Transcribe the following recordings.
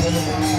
विठ्ठली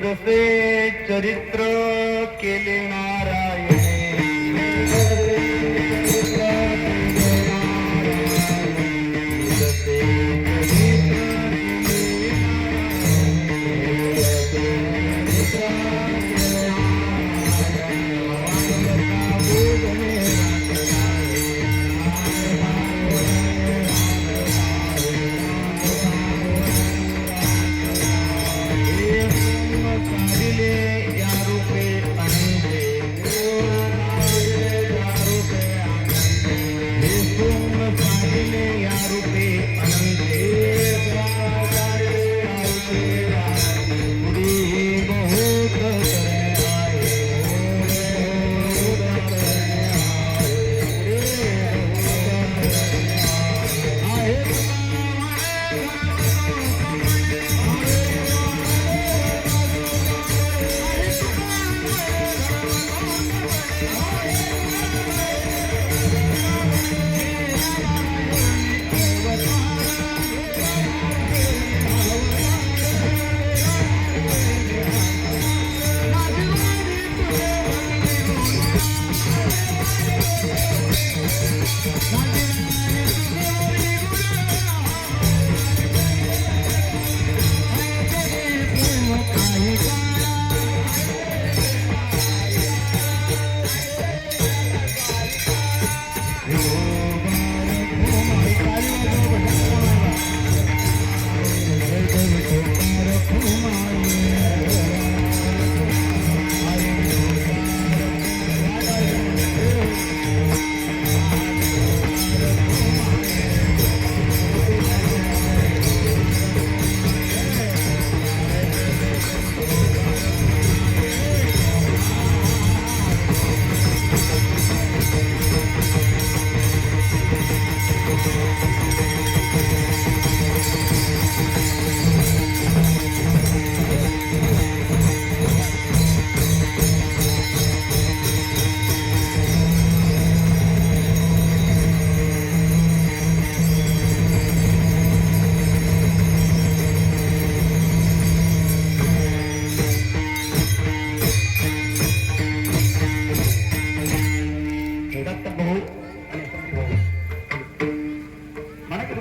जसे चरित्र केले नारायणे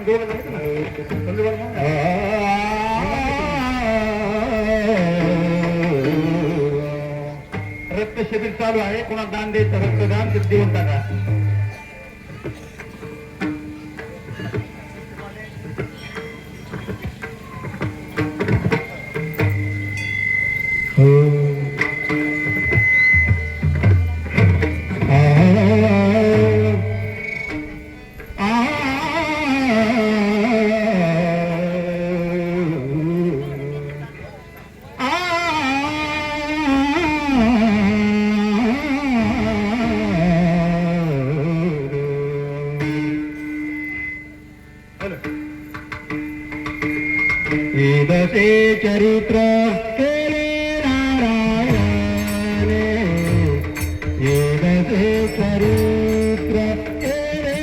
रक्त शिबिर चालू आहे. कोणा दान द्यायचं रक्तदान ते देऊन टाका. वेदसे चरित्र केले नारायणे, वेदसे चरित्र केले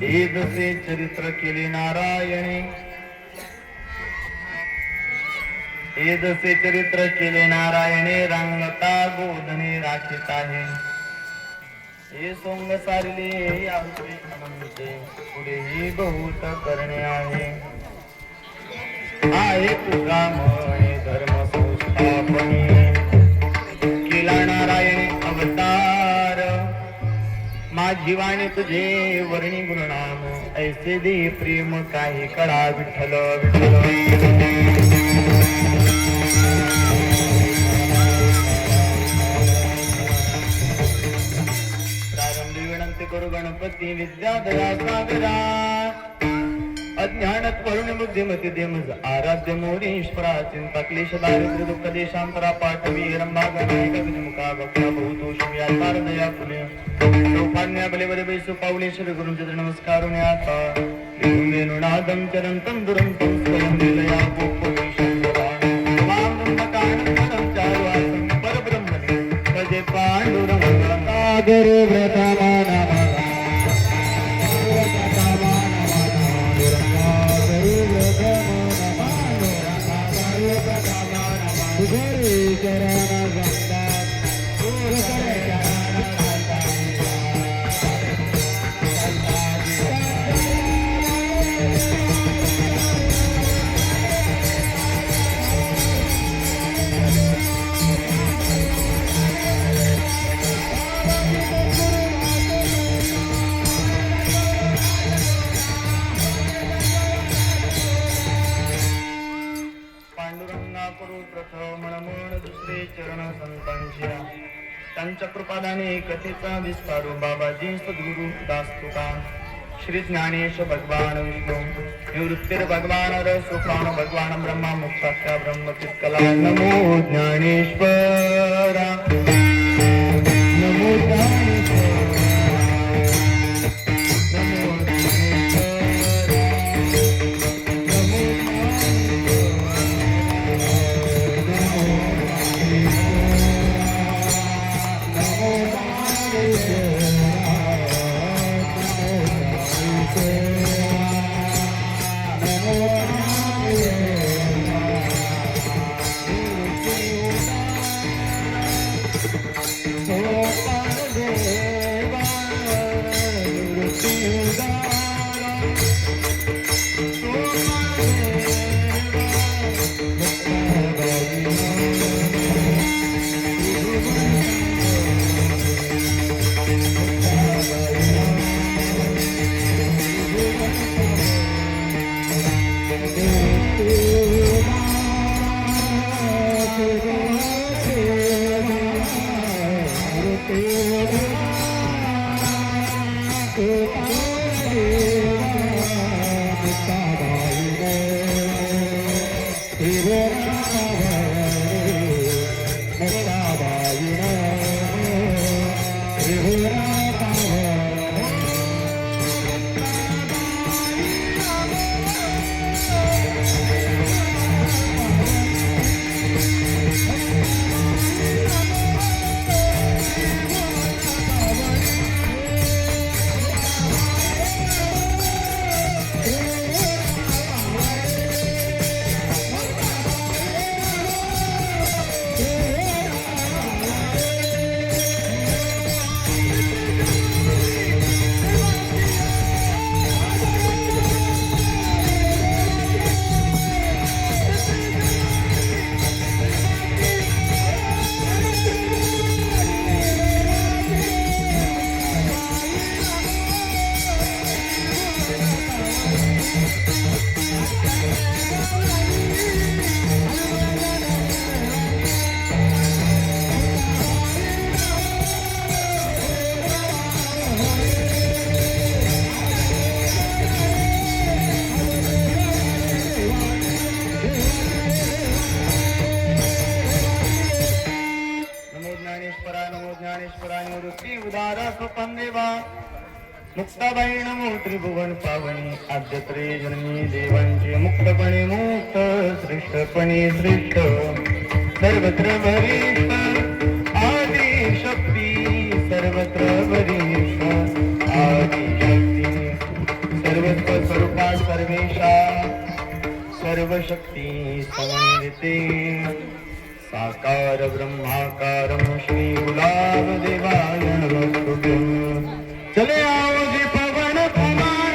हे जसे चरित्र केले नारायणे, हे जसे चरित्र केले नारायणे, रांगता गोधने राखीत आहे. हे सोंग सारले याचे अनंते, पुढेही बहुत करणे आहे. आहे तुझा म्हणे धर्म संस्थापनी, केला नारायणे अवतार. माझी वाणी तुझे वर्णी गुणनाम, ऐसे दे प्रेम काही कळा विठ्ठल विठ्ठल. करू गणपती विद्याधरा सागरा, अज्ञानात वरुण बुद्धिमती देमज आराध्य मोरीश्वरा. चिंता क्लेश दारिद्र्य दुःख देशांतरा पाठवी रंभा गणायक विमुखा भक्ता बहुतोष व्यापार दया फुले सौभान्या बले बले बैसु पावले श्री गुरुंचे नमस्कार आता. वेणुनादं चरंतं दुरंतं स्वयं लीलया गोपविशंकरा. मां चारुवासं परब्रह्मणे भजे पांडुरंग. सागर व्रतमाना त्यांच्या कृपादाने कथेचा विस्तारू. बाबाजी सद्गुरु दास तुका. श्री ज्ञानेश भगवान विष्णू निवृत्तिर भगवान रसोपान भगवान ब्रह्मा मुक्ताख्या ब्रह्म कित्कला. नमो ज्ञानेश्वरा, नमो ज्ञानेश्वरा, मुक्ताबाई नमो त्रिभुवन पावनी. आद्यत्रे जन्मी देवांचे मुक्तपणे मुक्त, श्रेष्ठपणे श्रेष्ठ, सर्वत्र वरिष्ठ, आदि शक्ती सर्वत्र वरिष्ठ, आदि शक्ती सर्व शक्ती समन्विते साकार ब्रह्माकारं श्री गुलाब देवाय नमस्तुभ्यं। चले आओ जी पवन कुमार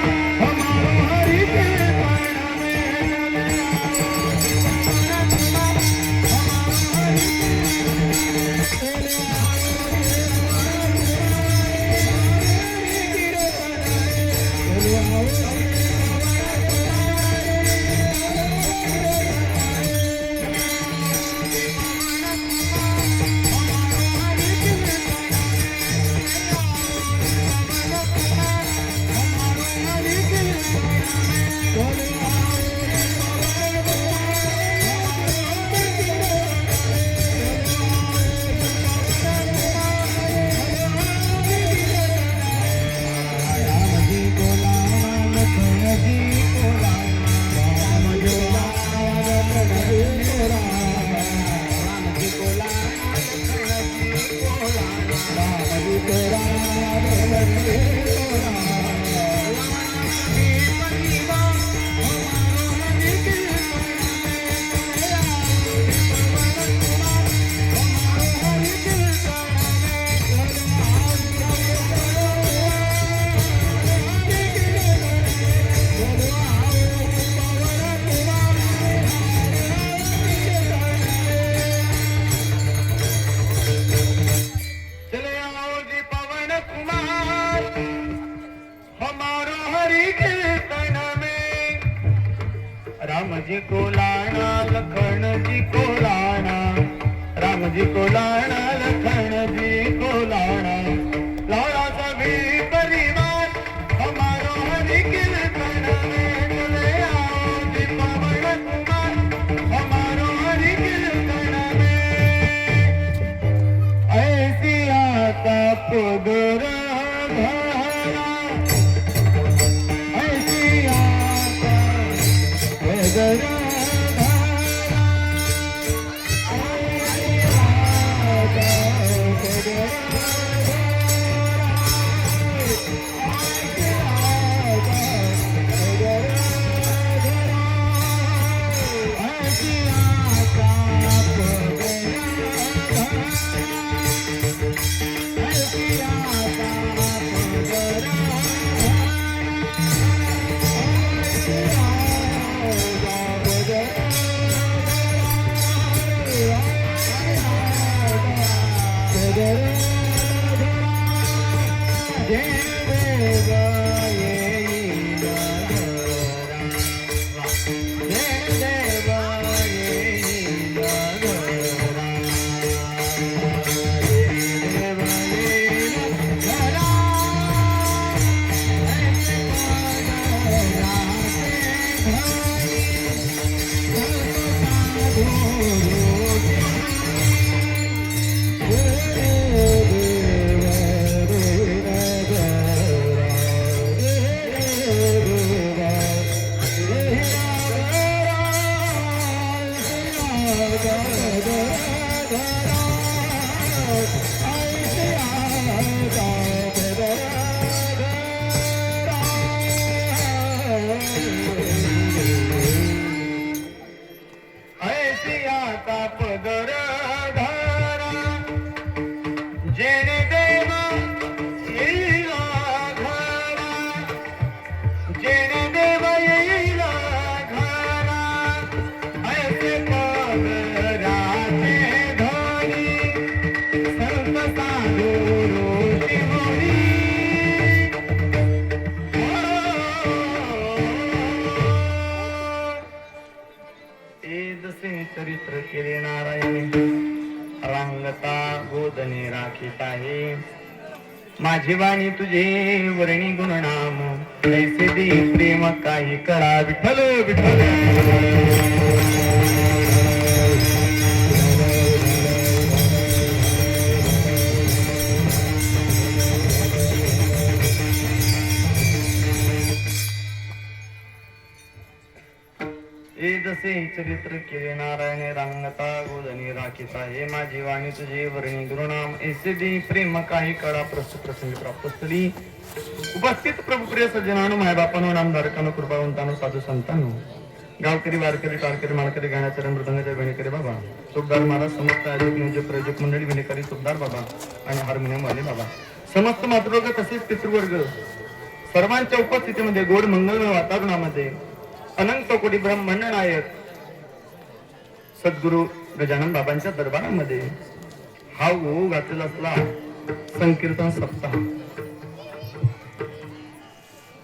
हमारो हरि के प्राण में, राम जी को लाना लखन जी को लाना, राम जी को लाना लखन जी को लाना, लाना सभी परिवार हमारो हरि कीर्तन में। चले आओ जी पवन कुमार हमारो हरि कीर्तन में। ऐसी आता पुदुर धारा, ऐसी आता पुदुर चरित्र केले नारायणी, रांगता गोदने राखीत आहे माझी वाणी तुझे वर्णी गुणनाम, ऐसे दे प्रेम काही करा विठ्ठल विठ्ठल। जसे चरित्र केले नारायणे, रांगता गोदनी राखीता हे माझी वाणी तुझे वर्णी गुरुनाम, ऐसे दे प्रेम काही कळा प्रस्तुत प्रसंगी प्राप्त स्थळी उपस्थित प्रभुप्रिय सज्जनानो, मायबापानो, नामधारकानो, कृपावंतानो, साधू संतांनो, गावकरी वारकरी टाळकरी माळकरी गाण्याच्या मृदंगाच्या विणेकरी बाबा, सुभदार महाराज, समस्त आयोजक नियोजक प्रयोजक मंडळी, विणेकरी सुभदार बाबा आणि हार्मोनियम वाले बाबा, समस्त मातृवर्ग तसेच पितृवर्ग सर्वांच्या उपस्थितीमध्ये गोड मंगलमय वातावरणामध्ये अनंत कोटी ब्रह्मांड नायक सद्गुरु गजानन बाबांच्या दरबारामध्ये हा ओघ घातलेला असला संकीर्तन सप्ताह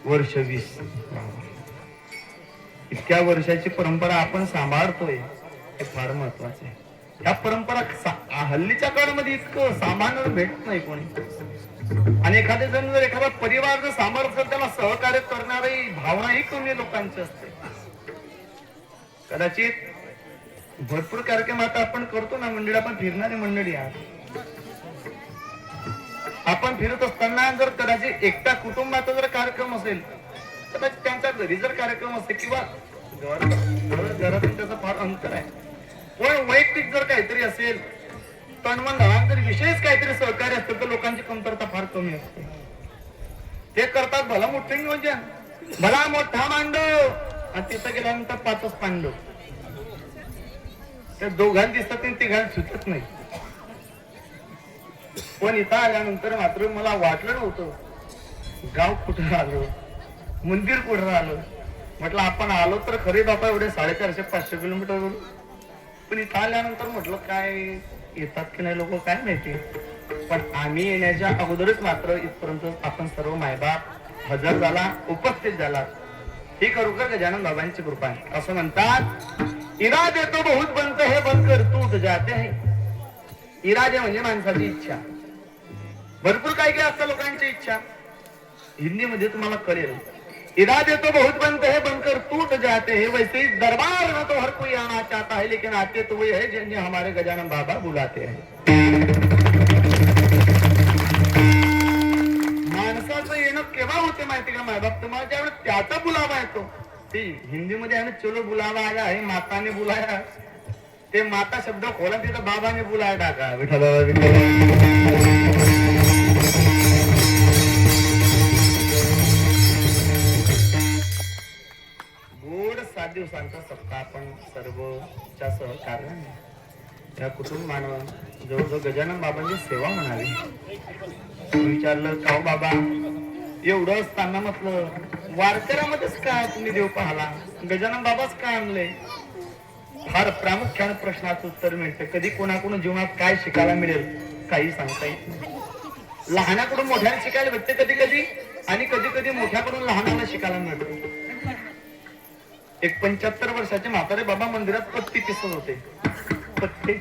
वर्ष 20. इतक्या वर्षाची परंपरा आपण सांभाळतोय हे फार महत्वाचे आहे. या परंपरा हल्लीच्या काळामध्ये इतकं सामान्य भेटत नाही कोणी, आणि एखादे जण जर एखादा परिवार जर सांभाळत असेल त्याला सहकार्य करणारी भावना ही कमी लोकांची असते. कदाचित भरपूर कार्यक्रम आता आपण करतो ना मंडळी, आपण फिरणारी मंडळी आहात. आपण फिरत असताना जर कदाचित एकटा कुटुंबाचा जर कार्यक्रम असेल, कदाचित त्यांच्या घरी जर कार्यक्रम असेल किंवा घरातून त्याचं फार अंतर आहे, पण वैयक्तिक जर काहीतरी असेल, तन्मन धनान जर विशेष काहीतरी सहकार्य असतं तर लोकांची कमतरता फार कमी असते. ते करतात भला मोठे नियोजन, भला मोठा मांडव, आणि तिथं गेल्यानंतर 5च पांडव. त्या दोघांना दिसतात आणि तिघांना सुचत नाही. पण इथं आल्यानंतर मात्र मला वाटलं नव्हतं गाव कुठं आलो, मंदिर कुठं आलो. म्हटलं आपण आलो तर खरे बापा एवढे 450-500 किलोमीटर, पण इथं आल्यानंतर म्हटलं काय येतात की नाही लोक काय माहिती. पण आम्ही येण्याच्या अगोदरच मात्र इथपर्यंत आपण सर्व मायबाप हजर झाला, उपस्थित झाला. ही खरोखर गजानन बाबांची कृपा आहे. असं म्हणतात, इरादे तो बहुत बनते हे बनकर तूट जाते है. इरादे म्हणजे माणसाची इच्छा. भरपूर काय काय असतं लोकांची इच्छा. हिंदीमध्ये तुम्हाला कळेल, इरादे तो बहुत बनते हैं बनकर टूट जाते हैं, वैसे ही दरबार में तो हर कोई आना चाहता है, लेकिन आते तो वही है जिन्हें हमारे गजानन बाबा बुलाते हैं. माणसाचं येणं केव्हा होते माहिती का मायबाप तुम्हाला, ज्यावेळेस त्याचा बुलावा येतो. ती हिंदीमध्ये आहे ना, चलो बुलावा आया है, माता ने बुलाया. ते माता शब्द खोला तिथं बाबाने बुलाया टाका. गोड 7 दिवसांचा सप्ताह आपण सर्वच्या सहकार्याने या कुटुंबानं जवळजवळ गजानन बाबांची सेवा म्हणावी. विचारलं का बाबा एवढं असताना म्हटलं वारकऱ्यामध्येच काय तुम्ही देव पाहला, गजानन बाबाच काय आणले. फार प्रामुख्याने प्रश्नाचं उत्तर मिळते. कधी कोणाकडून जीवनात काय शिकायला मिळेल काही सांगता येत नाही. लहानाकडून मोठ्याला शिकायला भेटते कधी कधी, आणि कधी कधी मोठ्याकडून लहानाला शिकायला मिळते. एक 75 वर्षाचे म्हातारे बाबा मंदिरात पत्ती पिसत होते. पत्ते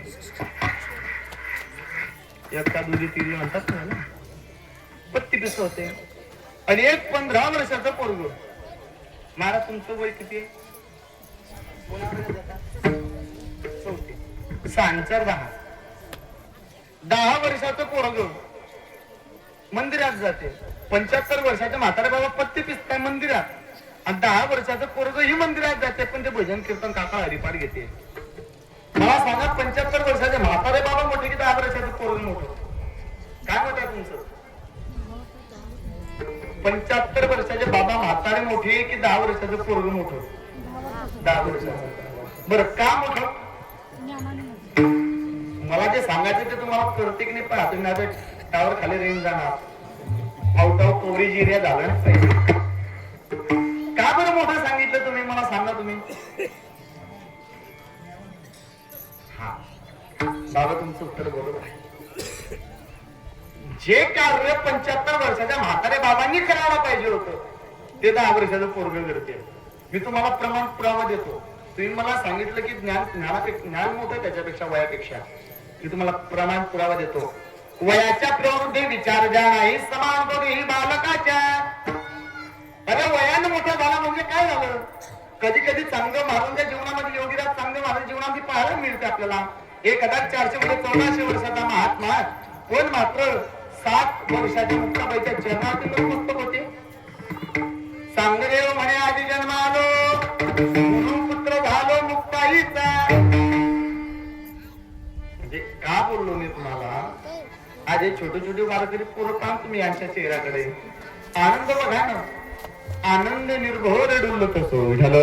एका दुधी तिरी म्हणतात ना, पत्ती पिसत होते. आणि एक 15 वर्षाचा पोरग, महाराज तुमचं वय किती आहे? 10 वर्षाचं पोरग मंदिरात जाते. 75 वर्षाच्या म्हातारे बाबा पत्ती पिसताय मंदिरात, आणि 10 वर्षाचं पोरग ही मंदिरात जाते, पण ते भजन कीर्तन काका हरिपाठ घेते. मला सांगा 75 वर्षाचे म्हातारे बाबा मोठे की 10 वर्षाचं पोरग मोठं? काय मत आहे तुमचं? 75 वर्षाचे बाबा म्हातारे मोठे की 10 वर्षाचं पोरग मोठं? 10 वर्षाचं. बरं का मोठं? मला जे सांगायचं ते तुम्हाला करते की नाही पाहतो ना, टावर खाली रेंज जाणार, आउट ऑफ कव्हरेज एरिया झाला ना पाहिजे. का बरं मोठं सांगितलं तुम्ही मला सांगा तुम्ही. हा बाबा तुमचं उत्तर बरोबर आहे. जे कार्य 75 वर्षाच्या म्हातारे बाबांनी करायला पाहिजे होतं ते 10 वर्षाचं पोरग करते. मी तुम्हाला प्रमाण पुरावा देतो. तुम्ही मला सांगितलं की ज्ञान मोठं त्याच्यापेक्षा वयापेक्षा, मी तुम्हाला प्रमाण पुरावा देतो. वयाच्या प्रवृत्ती विचार ज्या नाही समान दोन्ही बालकाच्या. अरे वयानं मोठा झाला म्हणजे काय झालं? कधी कधी चांगलं महाराजांच्या जीवनामध्ये, योगीराज चांगलं महाराज जीवनामध्ये पाहायला मिळते आपल्याला. एक 1414 वर्षाचा महात्मा, पण मात्र 7 वर्षाच्या मुक्ताबाईच्या जन्मातील मुक्त होते. सांगदेव म्हणे आधी जन्मालो गुरुपुत्र झालो मुक्ताईचा. म्हणजे का बोललो मी तुम्हाला, आज हे छोटे छोटे वारकरी पोरं काम तुम्ही यांच्या चेहऱ्याकडे आनंद बघा ना. आनंद निर्भोर डुलत सोढल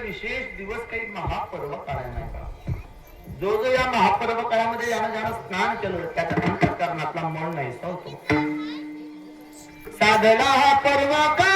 विशेष दिवस काही महापर्व काळ नाही का जो जो या महापर्व काळामध्ये यानं ज्यानं स्नान केलं त्याच्या अंतःकरणातला मळ नाही होतो साधला हा पर्व काळ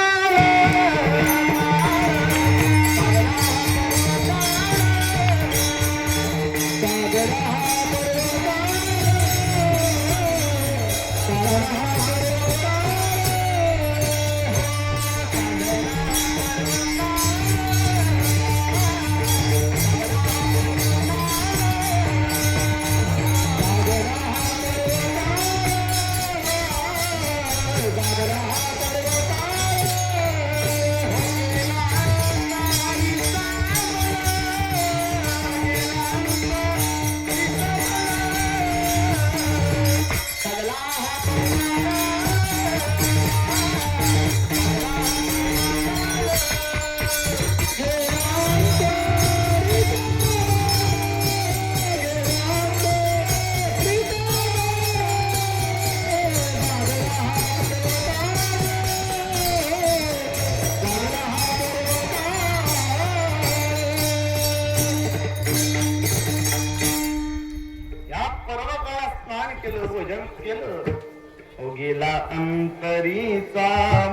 गेला अंतरीचा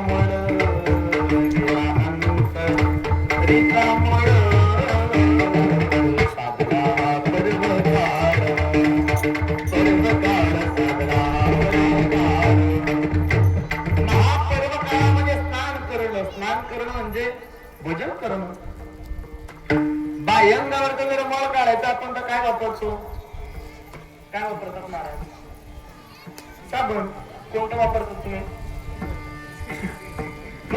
मळ गेला अंतरीचा मळ साधला पर्वकाळ पर्वकाळ साधला महापर्वकाळामध्ये स्नान करणं म्हणजे भजन करणं बाह्यंगावर जर मळ काढायचा आपण तर काय वापरतो काय वापरतात महाराज साबण कोणतं वापरतात तुम्ही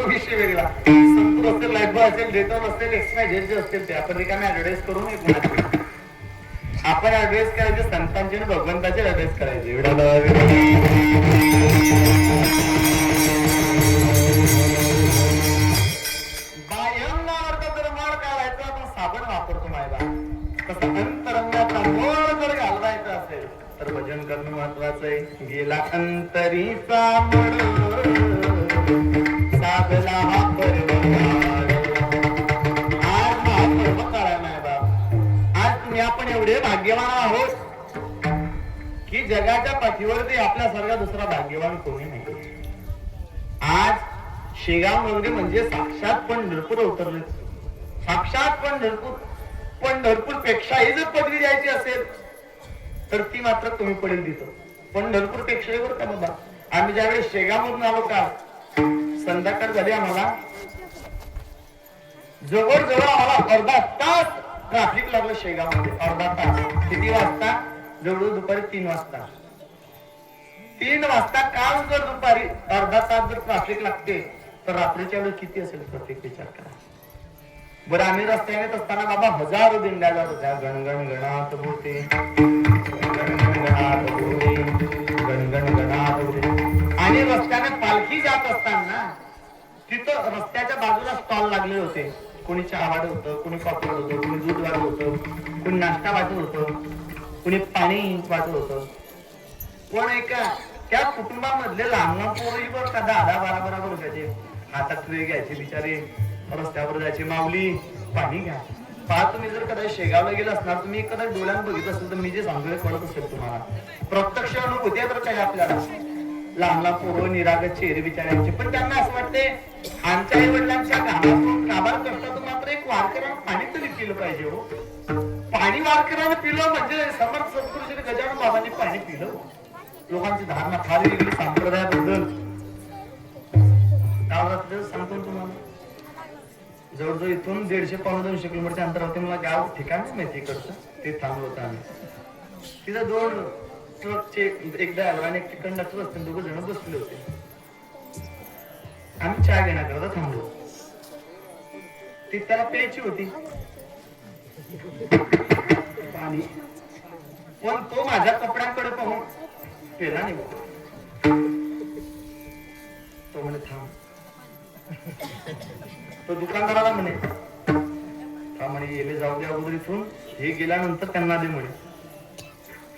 विषय वेगळा संतूर असेल लाईफबॉय असेल डेटॉल असेल एक्स्ट्रा जे असतील ते आपण रिकामे ऍडव्हर्टाइज करून आपण ऍडव्हाइस करायचे संतांचे आणि भगवंताचे ऍडव्हाइस करायचे बाह्यंगावर जर मळ काढायचा आपण साबण वापरतो मायला तसं अंतरंगाचा मळ जर घालवायचा असेल तर भजन करणं महत्वाचं आहे गेला अंतरीचा मळ साधला हा पर्वकाळ आज हा पर्वकाळ नाही बाबा आज तुम्ही आपण एवढे भाग्यवान आहोत की जगाच्या पाठीवरती आपल्यासारखा दुसरा भाग्यवान कोणी नाही आज शेगाव नगरी म्हणजे साक्षात पंढरपूर उतरले साक्षात पंढरपूर पेक्षाही जर पदवी द्यायची असेल तर ती मात्र कमी पडेल तिथं पंढरपूर पेक्षा बरं का बाबा आम्ही ज्यावेळेस शेगावमधून आलो का संध्याकाळ झाली आम्हाला जवळजवळ आम्हाला अर्धा तास ट्रॅफिक लागलं शेगावमध्ये अर्धा तास किती वाजता जवळ दुपारी 3 वाजता 3 वाजता काल जर दुपारी अर्धा तास जर ट्रॅफिक लागते तर रात्रीच्या वेळेस किती असेल प्रत्येक विचार करा बरं आम्ही रस्त्याने असताना बाबा हजारो दिंड्या जात होत्या गणगण गणात बोलते आणि रस्त्याने पालखी जात असताना तिथं रस्त्याच्या बाजूला स्टॉल लागले होते कोणी चहा वाटत होतं कोणी पापड होतं कोणी दूध वाटत होतं कोणी नाश्ता वाटत होतं कोणी पाणी वाटत होतं पण एका त्या कुटुंबामधले लहान पोरीवर का 10-12 रुपयाचे हातात ट्रे घ्यायचे बिचारे रस्त्यावर जायचे माऊली पाणी घ्या पहा तुम्ही जर कदाचित शेगावला गेला असणार तुम्ही कदाचित डोळ्यात बघितलं असेल तर मी जे सांगतोय कळत असेल तुम्हाला प्रत्यक्ष अनुभूती तर काय आपल्याला लहान पोरं निरागत चेहरे बिचाऱ्यांचे पण त्यांना असं वाटते आमच्या आई वडिलांच्या कामातून काबार करतात मात्र एक वारकऱ्यानं पाणी तरी पिलं पाहिजे हो पाणी वारकऱ्यानं पिलं म्हणजे समर्थ सद्गुरू श्री गजानन बाबांनी पाणी पिलं लोकांची धारणा फार वेगळी संप्रदायाबद्दल सांगतो तुम्हाला जवळजवळ इथून 150-200 किलोमीटरच्या अंतरावरती मला गाव ठिकाण माहिती करतं ते थांबलो होतं आम्ही तिथं 2 ट्रकचे एक ड्रायव्हर आणि एक कंडक्टर असते 2 जण बसले होते आम्ही चहा घेण्याकरता थांबलो ती त्याला प्यायची होती पाणी पण तो माझ्या कपड्यांकडे पाहून पेला नाही तो म्हणे थांब तो दुकानदाराला म्हणे म्हणे येले जाऊ दे अगोदर इथून, हे गेल्यानंतर त्यांना दे म्हणे.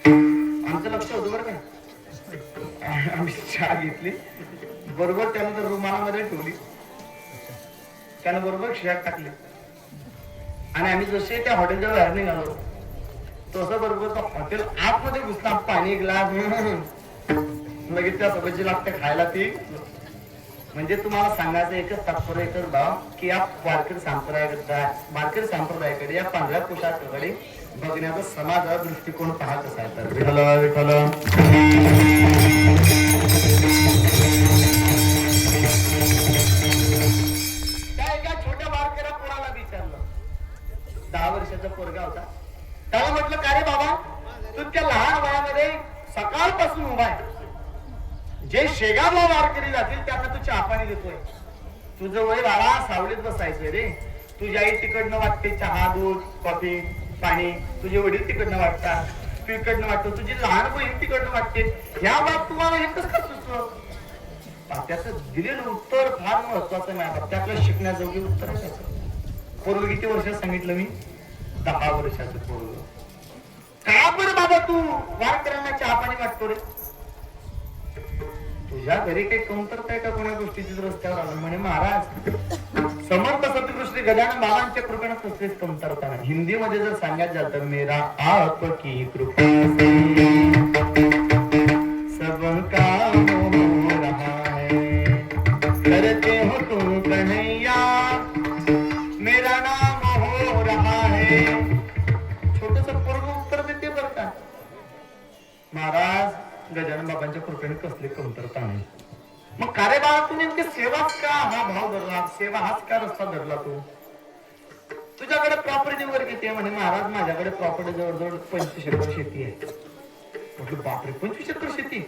आमचं लक्ष होतं बरं का. आम्ही चहा घेतली, बरोबर त्यानंतर रुमालामध्ये ठेवली, त्यानं बरोबर खिशात टाकली आणि आम्ही जसे त्या हॉटेलच्या बाहेर निघालो तसं बरोबर तो हॉटेल आतमध्ये घुसला. पाणी ग्लास लगेच त्या सोबतची लागते खायला ती. म्हणजे तुम्हाला सांगायचं एकच तात्पर्य एकच भाव की या वारकरी संप्रदायाकडे या पांढऱ्या पोशाखाकडे बघण्याचा समाजाचा दृष्टिकोन पाहत असायचा. विठ्ठल विठ्ठल. त्या एका छोट्या वारकऱ्या पोराला विचारलं, 10 वर्षाचा पोरगा होता. त्याला म्हटलं, का रे बाबा, तू त्या लहान वयामध्ये सकाळपासून उभा आहे, जे शेगावला वारकरी जातील त्यांना तू चहा पाणी देतोय. तुझं वय बाळा सावलीत बसायचंय रे. तुझी आई तिकडनं वाटते चहा, दूध, कॉफी, पाणी. तुझे वडील तिकडनं वाटतात, तू इकडनं वाटतो, तुझी लहान बहीण तिकडनं वाटते. ह्या बाब तुम्हाला हे कसं काय सुचलं? त्याचं दिलेलं उत्तर फार महत्वाचं नाही. त्यातलं शिकण्याजोगी उत्तर आहे त्याचं. पोरग किती वर्षात सांगितलं मी? 10 वर्षाचं पोरग. का बरं बाबा तू वारकऱ्यांना चहा पाणी वाटतो रे? तुझ्या घरी काही कमतरता आहे का कोणा गोष्टीची? रस्त्यावर आलं म्हणे, महाराज समर्थ सद्गुरू गजानन बाबांच्या कृपेने कसलीच कमतरता नाही. हिंदीमध्ये जर सांगायचं झालं तर मेरा आपकी कृपा सबका हो रहा है, करते हो तुम कन्हैया मेरा नाम हो रहा है. छोटस पोरग उत्तर देते बरं का. महाराज गजानन बाबांच्या कृपेने कसली कमतरता नाही. मग का रे बाळा तू नेमकी सेवाच का हा भाव धरला? सेवा हाच का रस्ता धरला? तू तुझ्याकडे प्रॉपर्टी वगैरे किती आहे? म्हणे, महाराज माझ्याकडे प्रॉपर्टी जवळजवळ 25 एकर शेती आहे. म्हटलं, बापरे, 25 एकर शेती?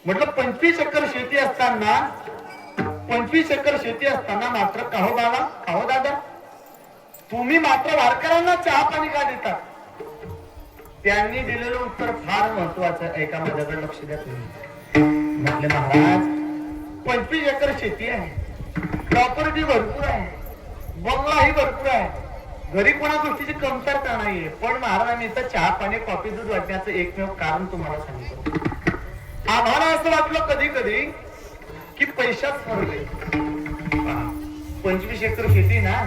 म्हटलं, 25 एकर शेती असताना 25 एकर शेती असताना मात्र काहो बाबा, काहो दादा, तुम्ही मात्र वारकऱ्यांना चहा पाणी का देतात? त्यांनी दिलेलं उत्तर फार महत्वाचं. ऐका, माझ्याकडे लक्ष द्या तुम्ही. म्हटले, महाराज 25 एकर शेती आहे, प्रॉपर्टी भरपूर आहे, बंगलाही भरपूर आहे, घरी कोणा गोष्टीची कमतरता नाहीये. पण महाराजांनी इथं चहा पाणी कॉफी दूध वाटण्याचं एकमेव कारण तुम्हाला सांगितलं. आम्हाला असं वाटलं कधी कधी की पैशाच फरक आहे. 25 एकर शेती ना,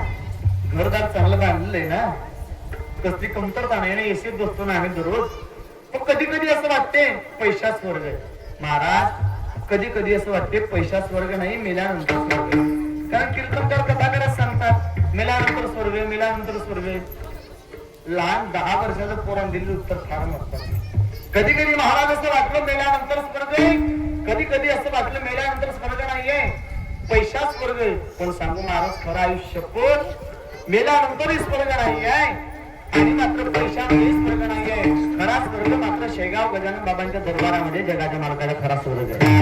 घरदार चांगलं बांधलेलं आहे ना, कसली कमतरता नाही ना, एसीत बसतो ना आम्ही दररोज. पण कधी कधी असं वाटते पैशाच स्वर्ग आहे. महाराज कधी कधी असं वाटते पैशाच स्वर्ग नाही, मेल्यानंतर स्वर्ग. कारण कीर्तनकार कथाकारच सांगतात मेल्यानंतर स्वर्ग, मेल्यानंतर स्वर्ग. लहान 10 वर्षाचं पोरान दिलेलं उत्तर फार महत्वाचं. कधी कधी महाराज असं वाटलं मेल्यानंतर स्वर्ग आहे, कधी कधी असं वाटलं मेल्यानंतर स्वर्ग नाहीये, पैशाच स्वर्ग आहे. पण सांगू महाराज, खरं आयुष्य पण मेल्यानंतरही स्वर्ग नाही आहे आणि मात्र पैशामध्ये स्वर्ग नाही आहे. खरा स्वर्ग मात्र शेगाव गजानन बाबांच्या दरबारामध्ये जगाच्या मालकाला खरा स्वर्ग आहे.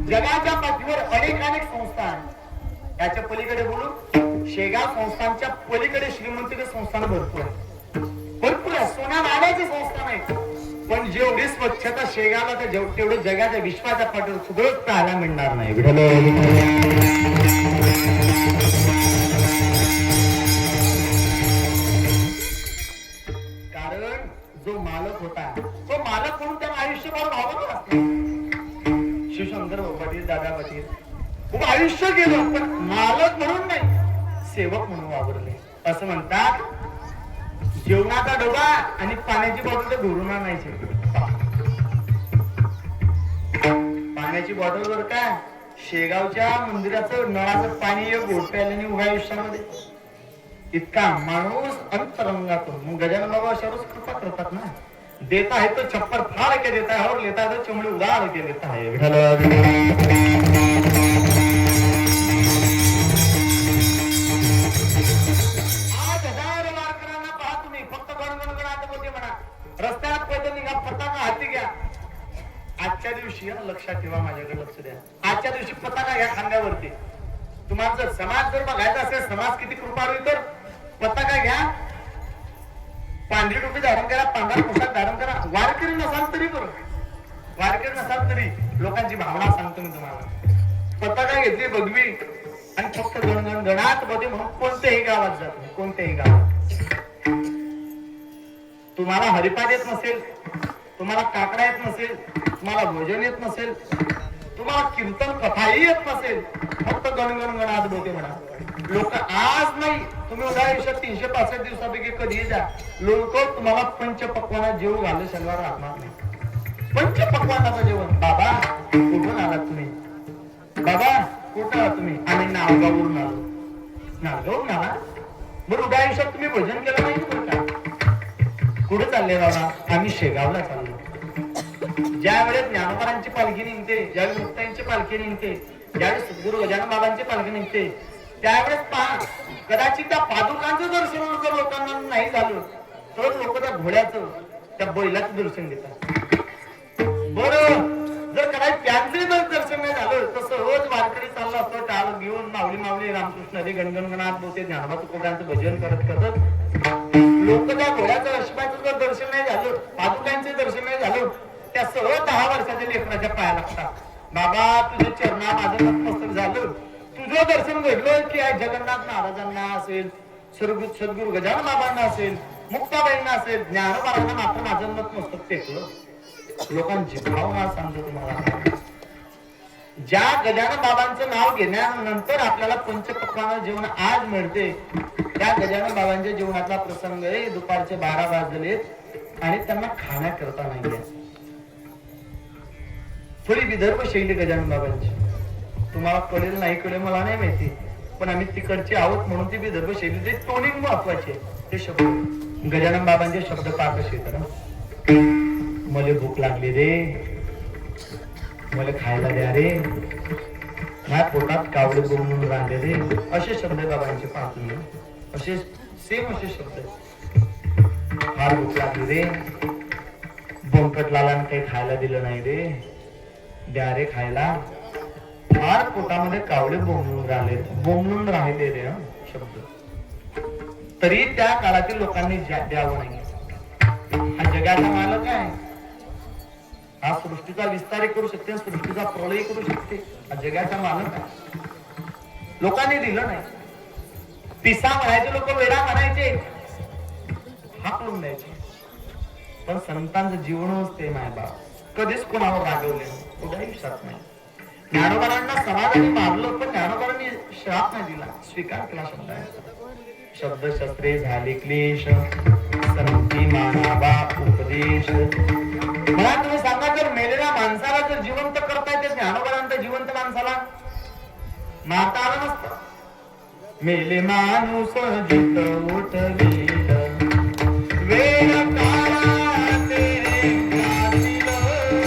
जगाच्या पाठीवर अनेक संस्था आहेत. याच्या पलीकडे बोलू, शेगाव संस्थांच्या पलीकडे श्रीमंतीचे संस्थान भरपूर आहे. भरपूर आहे, सोना नाण्याचे संस्थान आहे. पण जेवढी स्वच्छता शेगावला तर तेवढं जगाच्या विश्वाच्या पाठीवर सुद्धा पाहायला मिळणार नाही. कारण जो मालक होता तो मालक म्हणून त्याला आयुष्यभर भावना असते. शिवशंकर पाटील, दादा पाटील खूप आयुष्य गेलं पण मालक म्हणून नाही, सेवक म्हणून वावरले. असं म्हणतात, जेवणाचा डबा आणि पाण्याची बॉटल तर घरून आणायची. पाण्याची बॉटल वर काय, शेगावच्या मंदिराचं नळाचं पाणी घोट प्यायल्याने उभ्या आयुष्यामध्ये इतका माणूस अंतरंगातून. मग गजानन बाबा अशावरच कृपा करतात ना. देता है तो छप्पर फाड़ के देता है और लेता है तो चमड़ी उधार के लेता है. रस्त्यात पैदल निघा, पताका हाती घ्या. आजच्या दिवशी लक्षात ठेवा, माझ्याकडे लक्ष द्या. आजच्या दिवशी पताका घ्या खांद्यावरती. तुम्हाला जर समाज जर बघायचा असेल, समाज किती कृपाळू तर पताका घ्या, पांढरी टोपी धारण करा, पांढरा पोशाख धारण करा. वारकरी नसाल तरी बरं, वारकरी नसाल तरी लोकांची भावना सांगतो मी तुम्हाला. पताका घेतली भगवी आणि फक्त गणगण गणात मध्ये म्हणून कोणत्याही गावात जात नाही. कोणत्याही गावात तुम्हाला हरिपाठ येत नसेल, तुम्हाला काकडा येत नसेल, तुम्हाला भजन येत नसेल, तुम्हाला कीर्तन कथाही येत नसेल, फक्त गणगण गणात बोते म्हणा. लोक आज नाही, तुम्ही उद्या आयुष्यात 365 दिवसापैकी कधीही जा, लोक तुम्हाला पंचपक्वानात जेव घालू शनिवार राहणार नाही. पंचपक्वानाचं जेवण. बाबा कुठून आलात तुम्ही? बाबा कुठं आलात तुम्ही? आम्ही नावगाववरून आलो. नावगावरून आला? बरं उद्या आयुष्यात तुम्ही भजन केलं नाही बरं का? कुठे चालले बाबा? आम्ही शेगावला चाललो. ज्या वेळेस ज्ञानोबारांची पालखी निघते, ज्यावेळेस मुक्ताईंची पालखी निघते, ज्यावेळेस सद्गुरू गजानन बाबांची पालखी निघते, त्यावेळेस पहा कदाचित त्या पादुकांचं दर्शन जर लोकांना नाही झालं तर लोक त्या घोड्याचं, त्या बैलाचं दर्शन घेतात. बरं जर कदाचित त्यांचे दर्शन नाही झालं तर सहज वारकरी चालला असतो टाळ घेऊन माऊली माऊली रामकृष्ण हरी गणगणगणात बोलते ज्ञानोबा तुकोबांचं भजन करत करत लोक त्या घोड्याचं लक्ष्मणाचं जर दर्शन नाही झालं, पादुकांचे दर्शन नाही झालं, त्या सहज 10 वर्षाच्या लेकराच्या पाया लागतात. बाबा तुझे चरणा माझं नतमस्तक झालं, तुझं दर्शन घडलं की जगन्नाथ महाराजांना असेल, सद्गुरू गजानन बाबांना असेल, मुक्ताबाईंना असेल, ज्ञानोबारांना मात्र माझं नतमस्तक टेकलं. लोकांची भावना सांगतो तुम्हाला. ज्या गजानन बाबांचं नाव घेण्यानंतर आपल्याला पंचपक्वान्न जेवण आज मिळते, त्या गजानन बाबांच्या जीवनातला प्रसंग आहे. दुपारचे 12 वाजलेत आणि त्यांना खाण्याकरता नाहीये. थोडी विदर्भ शैली गजानन बाबांची तुम्हाला कळेल नाही कळेल मला नाही माहिती, पण आम्ही तिकडचे आहोत म्हणून ती विदर्भ शैली ते टोनिंग महत्वाचे. ते शब्द गजानन बाबांचे शब्द पाक असे येतात. मला भूक लागली रे, मला खायला द्या रे, माझ्या पोटात कावळे बोंबून राहिले रे, असे शब्द बाबांचे पाहतो. असे सेम असे शब्द. फार भूक लागली रे, बोंकटलाला काही खायला दिलं नाही रे, द्या रे खायला, फार पोटामध्ये कावळे बोंबलून राहिले रे. शब्द तरी त्या काळातील लोकांनी द्यावं नाही. हा जगाचा मालक आहे, हा सृष्टीचा विस्तार करू शकते, सृष्टीचा प्रलय करू शकते, हा जगाचा मालक आहे. लोकांनी दिलं नाही. पिसा म्हणायचे लोक, वेडा म्हणायचे, हाकलून द्यायचे. पण संतांचं जीवनच ते नाही बा, कधीच कोणावर रागवले कुठेही विश्वास नाही. ज्ञानोबारांना समाजाने मारलं पण ज्ञानोबारांनी श्राप नाही दिला, स्वीकार केला. शब्द शस्त्रे झाले क्लेश, संती मानावा उपदेश. मला तुम्ही सांगा, जर मेलेल्या माणसाला जर जिवंत करता येते, ज्ञानोबारांच्या जिवंत माणसाला मारता आलं नसतं. मेले माणूस जित उठवील वेळ काळा तेरे गातील,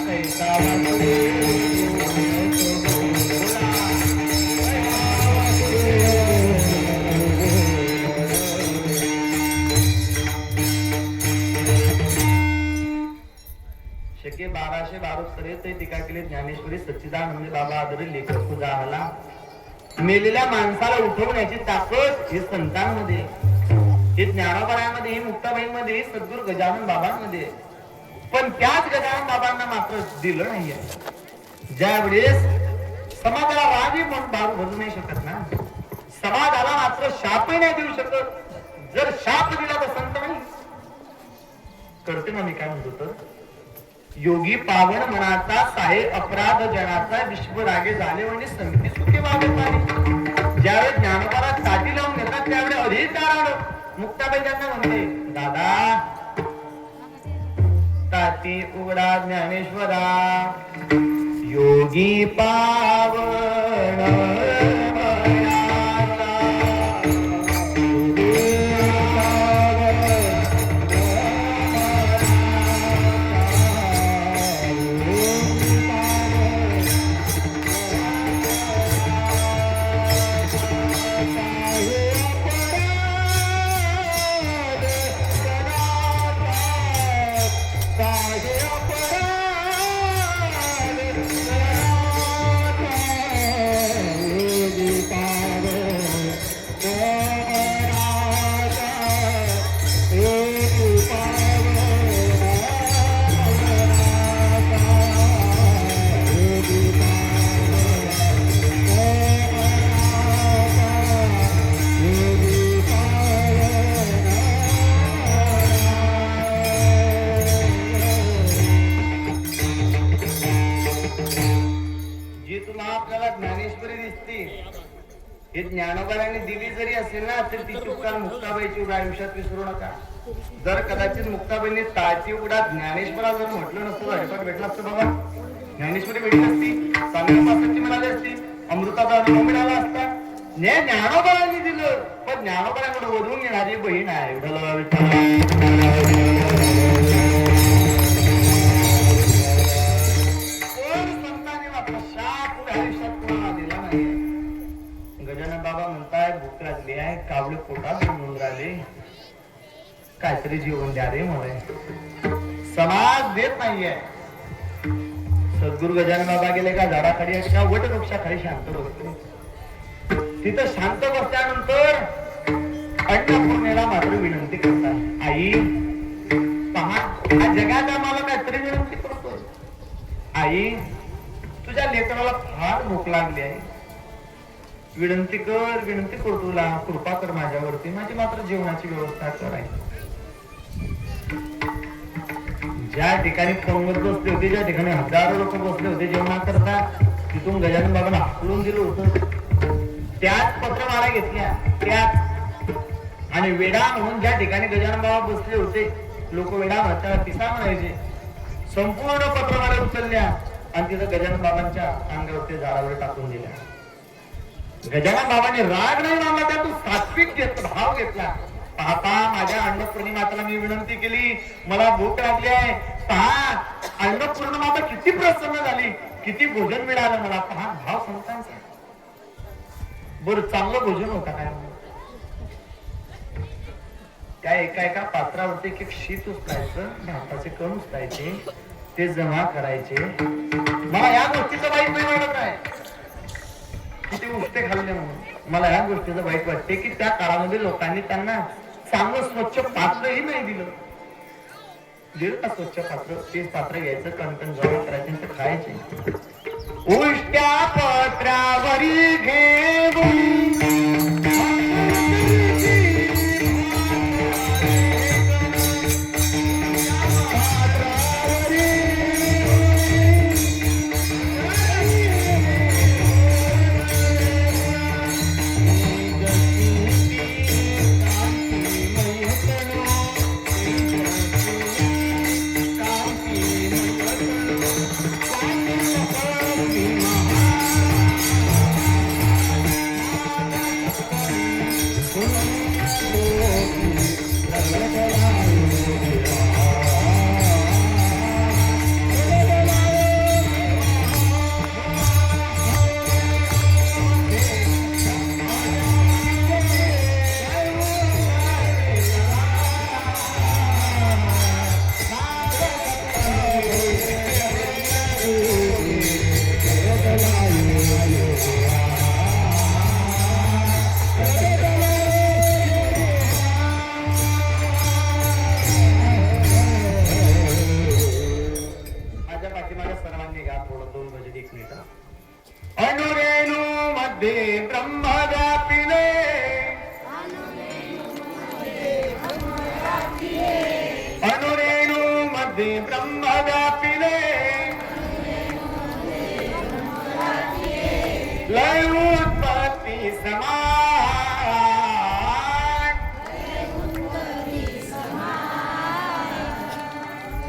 कैसा वाटले शके 1272 ते टीका केली. ज्ञानेश्वरी सच्चिदानंद बाबा आदरी लेखक पूजा आला. मेलेल्या माणसाला उठवण्याची ताकद हे संतांमध्ये, हे ज्ञानोबारांमध्ये, हे मुक्ताबाईंमध्ये, सद्गुरू गजानन बाबांमध्ये. पण त्याच गजानन बाबांना मात्र दिलं नाहीये. ज्या वेळेस समाजाला रागी म्हणून बारू भरू नाही शकत ना, समाजाला मात्र शापही नाही देऊ शकत. जर शाप दिला तर संत नाही करते ना. मी काय म्हणतो तर, योगी पावन मनाचा साहे अपराध जनाचा, विश्व रागे झाले म्हणजे संगती सुखी वागत नाही. ज्यावेळेस ज्ञानोबाला ताटी लावून घेतात त्यावेळेस अधिकारानं मुक्ताबाई त्यांना म्हणते, दादा ताटी उघडा ज्ञानेश्वरा, योगी पावन जी तुम्हाला आपल्याला ज्ञानेश्वरी दिसते हे ज्ञानोबारांनी दिली जरी असेल ना तर ती चुक्काल मुक्ताबाईची उडा आयुष्यात विसरू नका. जर कदाचित मुक्ताबाईंनी ताची उडा ज्ञानेश्वरा जर म्हटलं नसतं हरिपाठ भेटला असतं बाबा, ज्ञानेश्वरी भेटली असती, चांगली मिळाली असती, अमृताचा अनुभव मिळाला असता. ज्ञानोबारांनी दिलं पण ज्ञानोबारांकडे वधून येणारी बहीण आहे. गजानन बाबा म्हणताय भूक लागली आहे, कावळे पोटात घेऊन राहिले, काहीतरी जेवण द्या रे मला. समाज देत नाहीये. सद्गुरु गजानन बाबा गेले का झाडाखाली का वट वृक्षाखाली शांत बसते. तिथं शांत बसल्यानंतर अन्नपूर्णेला मात्र विनंती करतात, आई पहा हा जगाचा मला काहीतरी विनंती करतो. आई तुझ्या लेकराला फार भूक लागली आहे, विनंती करतो तुला, कृपा कर माझ्यावरती, माझी मात्र जेवणाची व्यवस्था करायची. ज्या ठिकाणी फोनवर बसले होते, ज्या ठिकाणी हजारो लोक बसले होते जेवणा करता, तिथून गजानन बाबांना हाकलून दिलं होतं. त्याच पत्रमाळा घेतल्या त्याच आणि वेडा म्हणून ज्या ठिकाणी गजानन बाबा बसले होते, लोक वेडा म्हणतात, पिसा म्हणायचे, संपूर्ण पत्रमाळा उचलल्या आणि तिथं गजानन बाबांच्या अंगावर ते झाडावर टाकून दिल्या. गजानन बाबांनी राग नाही मानला, त्यातून सात्विक भाव घेतला. पाहता माझ्या अन्नपूर्णी माताला मी विनंती केली, मला भूक लागली आहे, पहा अन्नपूर्ण माता किती प्रसन्न झाली, किती भोजन मिळालं मला, पहा भाव संतांचा. बरं चांगलं भोजन होता काय एका पात्रावरती एक शीत उचलायचं, भाताचे कण उचलायचे, ते जमा करायचे. मला या गोष्टीचं वाईट नाही वाटत आहे किती उष्टे खाल्ले म्हणून, मला या गोष्टीचं वाईट वाटते की त्या काळामध्ये लोकांनी त्यांना चांगलं स्वच्छ पात्रही नाही दिलं. का स्वच्छ पात्र, तेच पात्र घ्यायचं, कणकण जमा करायचे ते खायचे. उष्ट्या पत्रावरी घेऊन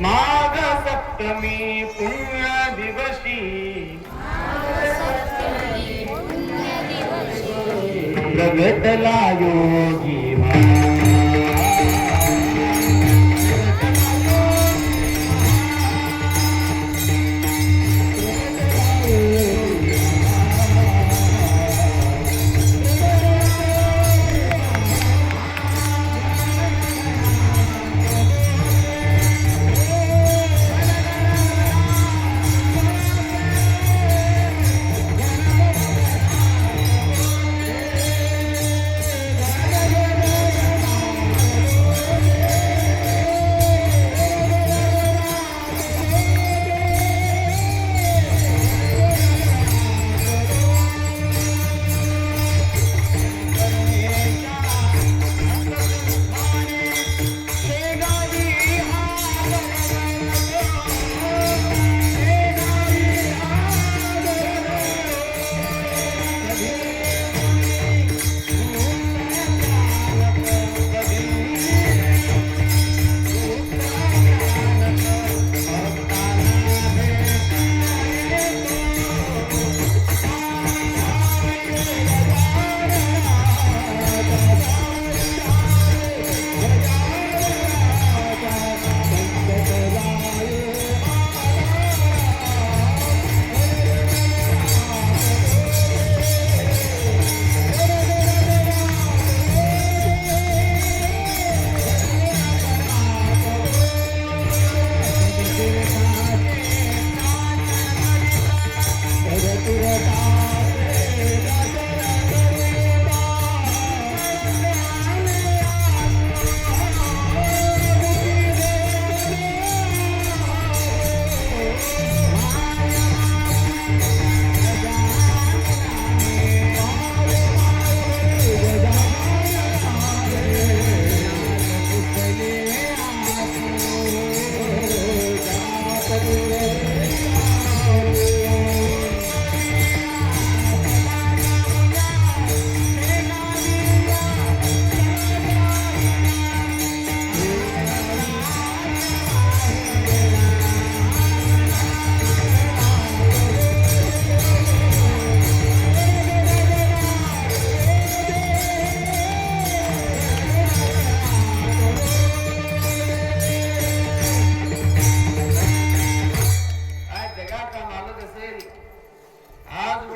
माघ सप्तमी पुण्य दिवशी प्रगटला योगी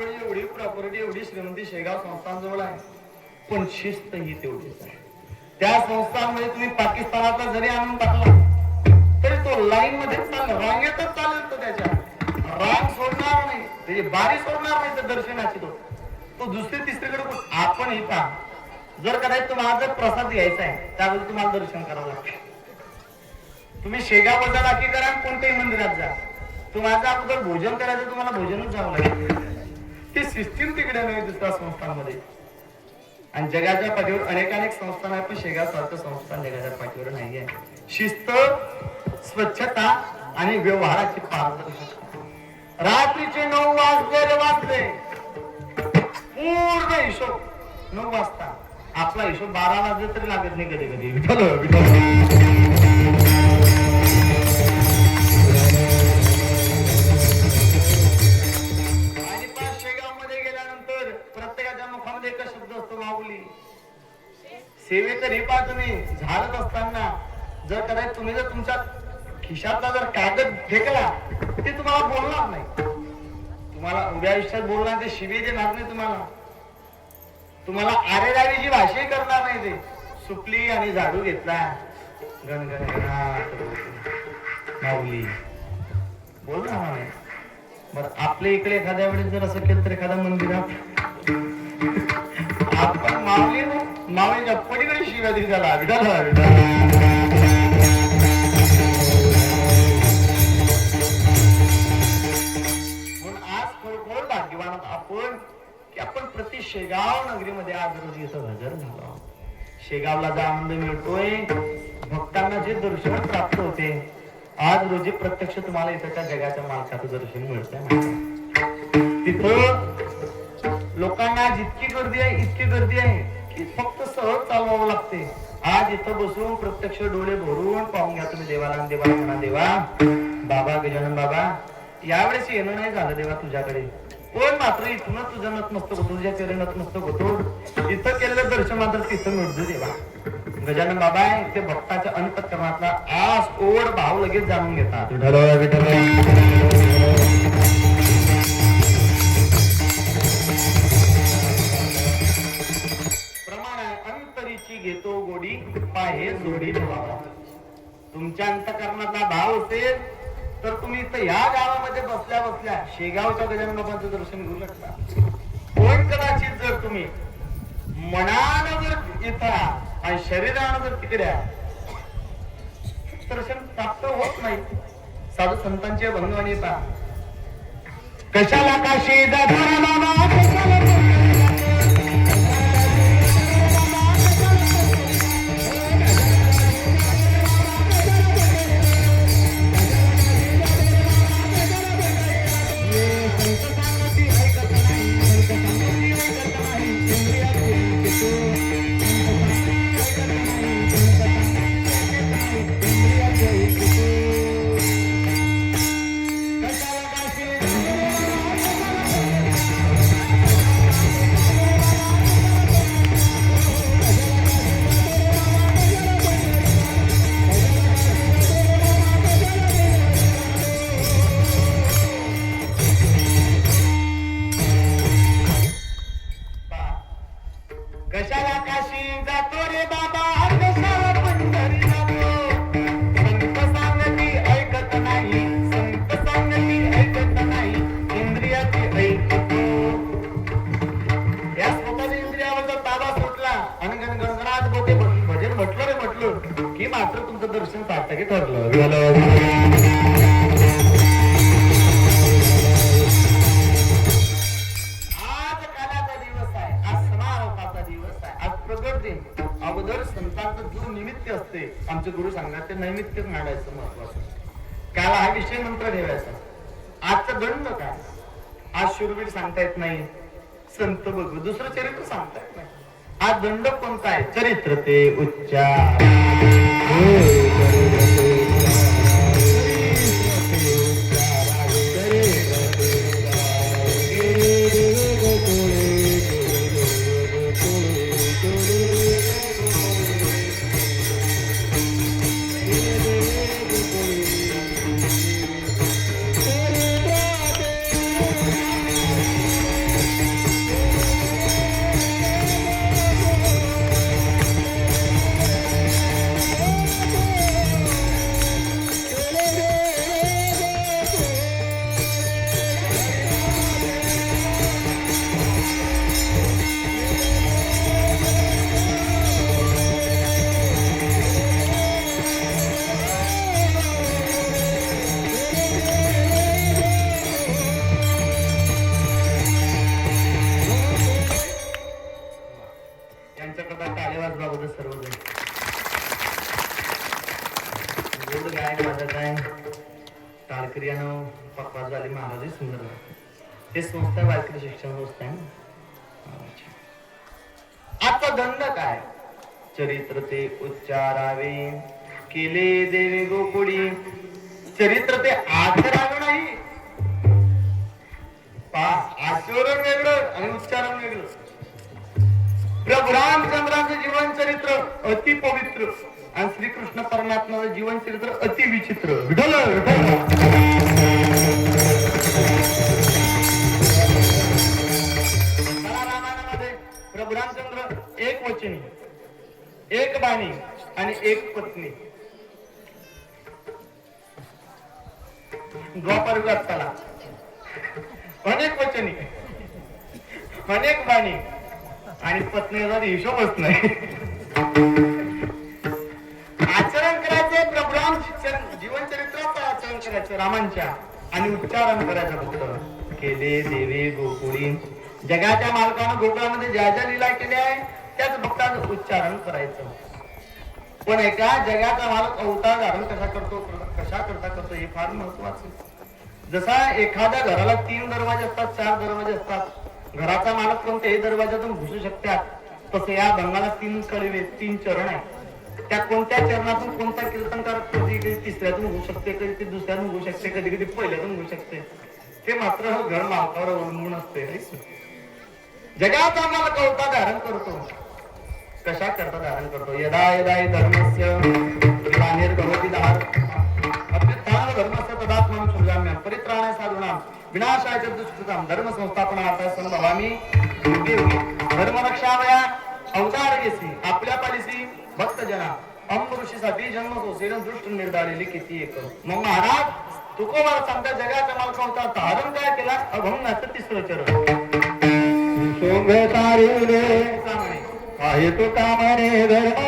जवळ एवढी प्रॉपर्टी एवढी श्रीमंती शेगाव संस्थांजवळ आहे, पण शिस्त ही तेवढीच आहे. त्या संस्थांमध्ये तुम्ही पाकिस्तानातला जरी आणून टाकला तरी तो लाईन मध्ये चालेल, रांगेतच चालेल. तो त्याच्या रांग सोडणार नाही, त्याची बारी सोडणार नाही. तर दर्शनाची तो दुसरी तिसरीकडे. आपण इथं जर कदाचित तुम्हाला जर प्रसाद घ्यायचा आहे त्यावेळी तुम्हाला दर्शन करावं लागतं. तुम्ही शेगाव बाजाराकी करा, कोणत्याही मंदिरात जा, तुम्हाला अगोदर भोजन करायचं, तुम्हाला भोजनच जावं लागेल. ती सिस्टीम तिकडे नाही दुसऱ्या संस्थांमध्ये. आणि जगाच्या पाठीवर अनेक संस्थान आहेत, पण शेगाव सारखं संस्थान जगाच्या पाठीवर नाहीये. शिस्त, स्वच्छता आणि व्यवहाराची पारदर्शकता. रात्रीचे 9 वाजले पूर्ण हिशोब 9 वाजता. आपला हिशोब 12 वाजले तरी लागत नाही कधी कधी. आणि पाच शेगाव मध्ये गेल्यानंतर प्रत्येकाच्या मुखामध्ये एकच शब्द असतो, माऊली. सेवेकरी पहा तुम्ही झाडत असताना जर कदाचित तुम्ही जर तुमच्या खिशातला जर कागद फेकला ते तुम्हाला बोलणार नाही. तुम्हाला उभ्या आयुष्यात बोलणार, ते शिवी देणार नाही तुम्हाला आरेरावीची भाषाही करणार नाही. ते सुपली आणि झाडू घेतला, गणगणगणात माऊली बोलणार नाही. बरं, आपल्या इकडे एखाद्या वेळेस जर असं केलं तर एखाद्या मंदिरात आपण माऊलीच्या पलीकडे शिव्या दिली झाला. आपण की आपण प्रति शेगाव नगरीमध्ये आज रोजी इथं हजर झालो. शेगावला जो आनंद मिळतोय, भक्तांना जे दर्शन प्राप्त होते, आज रोजी प्रत्यक्ष तुम्हाला इथं त्या जगाच्या मालकाचं दर्शन मिळतंय. तिथं लोकांना जितकी गर्दी आहे इतकी गर्दी आहे की फक्त सहज चालवावं लागते. आज इथं बसून प्रत्यक्ष डोळे भरून पाहून घ्या तुम्ही देवाला. देवाला म्हणा, देवा बाबा गजानन बाबा यावेळेस येणं नाही झालं देवा तुझ्याकडे, पण मात्र इथूनच तुझं नतमस्तक होतो, तुझ्या चेहरे नतमस्तक होतो. इथं केलेलं दर्शन मात्र तिथं मिळतो देवा. गजानन बाबा ते भक्ताच्या अंतःकरणातला आस ओढ भाव लगेच जाणून घेतात. प्रमाण अंतरीची घेतो गोडी, पाहे जोडी भावा. तुमच्या अंतःकरणातला भाव असेल तर तुम्ही इथं या गावामध्ये बसल्या बसल्या शेगावच्या गजानन बाबांचं दर्शन घेऊ शकता. पण कदाचित जर तुम्ही मनानं जर इथं आणि शरीरानं जर तिकडे दर्शन प्राप्त होत नाही. साधू संतांच्या भंगवाणी येतात, कशाला काशी जाता बाबा, कशाला दर्शन सार्थकी ठरलं. आज कालाचा दिवस आहे, आज समारोपाचा दिवस आहे, आज प्रगट दिन. अगोदर संतांचं जो निमित्त असते आमचे गुरु सांगतात ते नैमित्य मांडायचं महत्वाचं. काल हा विषय मंत्र ठेवायचा. आजचा दंड काय, आज शूरवीर सांगता येत नाही, संत बघ दुसरं चरित्र सांगता येत नाही. आज दंड कोणता आहे, चरित्र ते उच्चार. प्रक्रियानं पक्वा झाली महाराज सुंदर हे संस्था वारकरी शिक्षण संस्था आहे ना. अच्छा. आता दंड काय चरित्र ते उच्चारावे केले देवे गोकुळी चरित्र ते आचरावे नाही आचरण वेगळं आणि उच्चारण वेगळं. प्रभू रामचंद्राचं जीवन चरित्र अति पवित्र आणि श्रीकृष्ण परमात्माचं जीवन चरित्र अति विचित्र. विठ्ठल रामायणामध्ये प्रभू रामचंद्र एक वचनी एक बाणी आणि एक पत्नी. द्वापर युगात त्याला अनेक वचनी अनेक बाणी आणि पत्नीचा हिशोबच नाही. आचरण करायचं प्रभुराम शिक्षण जीवन चरित्राचं आचरण करायचं रामांच्या आणि उच्चारण करायचं फक्त. केले देवे गोकुळी जगाच्या मालकानं गोकुळामध्ये ज्या ज्या लीला केल्या आहे त्याच भक्ताचं उच्चारण करायचं. पण एका जगाचा मालक अवतार धारण कसा करतो हे फार महत्वाचं. जसा एखाद्या घराला 3 दरवाजे असतात 4 दरवाजे असतात घराचा मालक कोणत्याही दरवाजातून घुसू शकतात तसं या भंगाला 3 कळवे 3 चरण आहे. त्या कोणत्या चरणातून कोणता कीर्तनकार कधी कधी तिसऱ्यातून होऊ शकते कधी कधी दुसऱ्यातून होऊ शकते कधी कधी पहिल्यातून होऊ शकते. ते मात्र घर मालकावर अवलंबून असते. जगाचा मालक अवतार धारण करतो कशा करता धारण करतो. यदा यदा धर्मस्य ग्लानिर्भवति अभ्युत्थानं धर्मस्य तदात्मानं सृजाम्यहं परित्राणाय साधूनां विनाशाय च दुष्कृतां धर्म संस्थापनार्थाय संभवामि युगे युगे. धर्म रक्षावया अवतार घेसी आपल्या पालिसी भक्तजना अमृषीसाठी जन्म सोसेल दृष्ट निर्धारलेली किती एक. मग महाराज तुकोबार सांगता जगाचा मालक होता धारण काय केला अभंगाचं 3रं चरण. सोंग तारिले आहे तो कामाने धर्म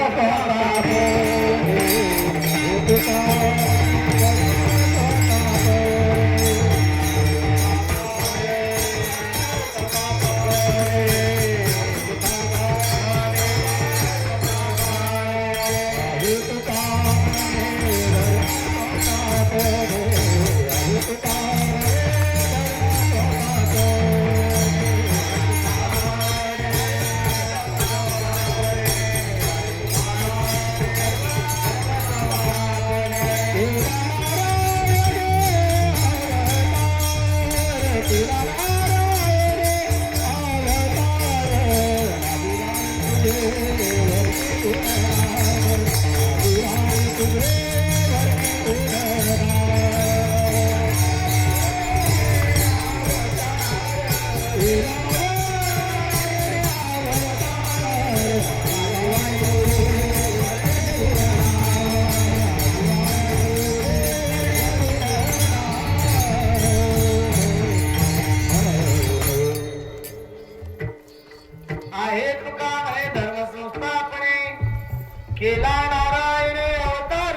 केला नारायण अवतार.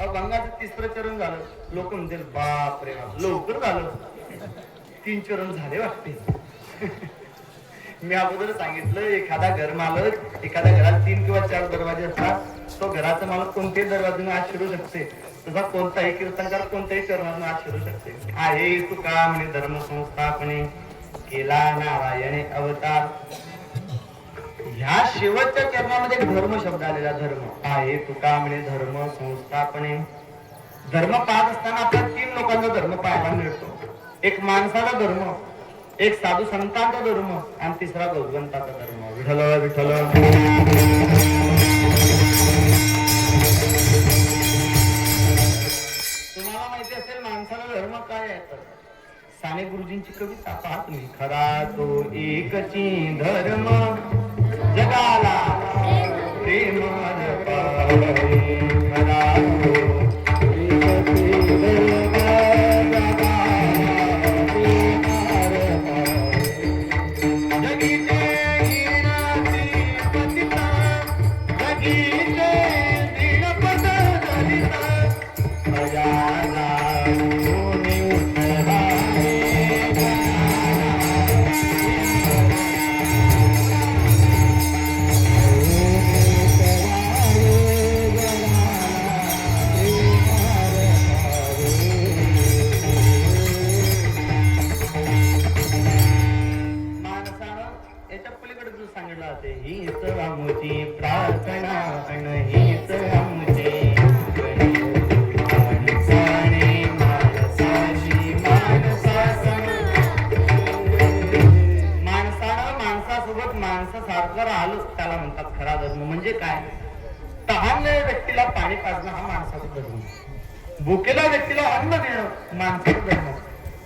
अभंगाचं 3रं चरण झालं. लोक म्हणतील बाप रे लवकर झालं 3 चरण झाले वाटते. मी अगोदर सांगितलं एखादा घर मालक एखाद्या घरात 3 किंवा 4 दरवाजे असतात तो घराचा मालक कोणत्याही दरवाजाने आत शिरू शकते. तसा कोणताही कीर्तनकार कोणत्याही चरणातून आत शिरू शकते. आहे तुका म्हणे धर्म संस्थापने केला नारायणे अवतार. ह्या शेवटच्या चरणामध्ये धर्म शब्द आलेला. धर्म आहे तुका म्हणे धर्म संस्थापने. धर्म पाहत असताना आपल्याला 3 लोकांचा धर्म पाहायला मिळतो. एक माणसाचा धर्म एक साधू संतांचा धर्म आणि 3रा भगवंताचा धर्म. विठ्ठल विठ्ठल. तुम्हाला माहिती असेल माणसाचा धर्म काय आहे तर साने गुरुजींची कविता पहा तुम्ही. खरा तो एकची धर्म जगाला प्रेम खरा सांगितलं ते हीच आमची प्रार्थना अन हीच आमची माणसाने माणसाशी माणसानं माणसासोबत माणसासारखं राहिलं त्याला म्हणतात खरा धर्म. म्हणजे काय? तहानलेल्या व्यक्तीला पाणी पाजणं हा माणसाचा धर्म. भुकेल्या व्यक्तीला अन्न देणं माणसाचा धर्म.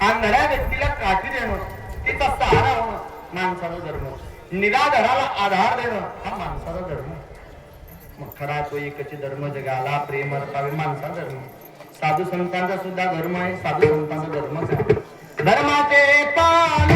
अंधळ्या व्यक्तीला काठी देणं, तिचा सहारा होणं माणसाचा धर्म. निराधाराला आधार देणं हा माणसाचा धर्म. मग खरा तो एकच धर्म जगाला प्रेम अर्पावे माणसाचा धर्म. साधू संतांचा सुद्धा धर्म आहे. साधू संतांचा धर्मच आहे धर्माचे पालन.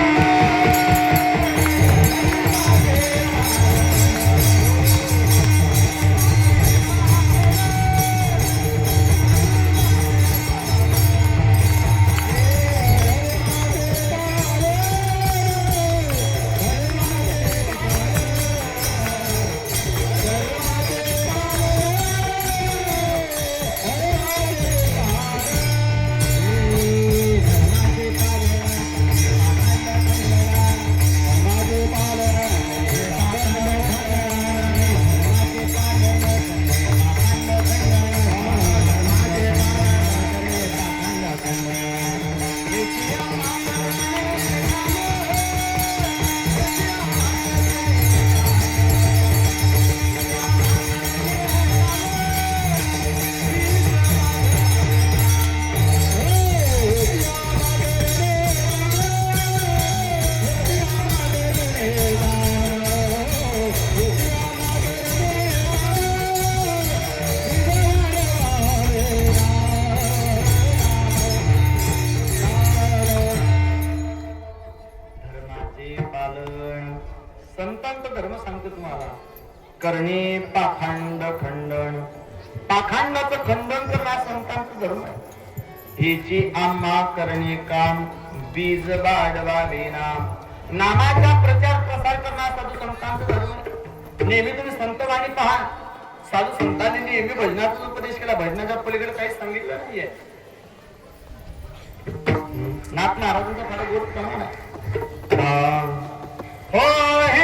संतांचा धर्म सांगतो तुम्हाला. करणे पाखंड खंडन. पाखंडाचं खंडन करणं संतांचा धर्म आहे. हिची आम्हा करणे काम बीज बाडवावे नाम. नामाचा प्रचार प्रसार करणं साधू संतांचा धर्म आहे. नेहमी तुम्ही संतवाणी पहा. साधू संतांनी नेहमी भजनाचा उपदेश केला. भजनाच्या पलीकडे काहीच सांगितलं नाहीये. नाथ महाराजांचा फार गोड प्रमाण आहे. हो हे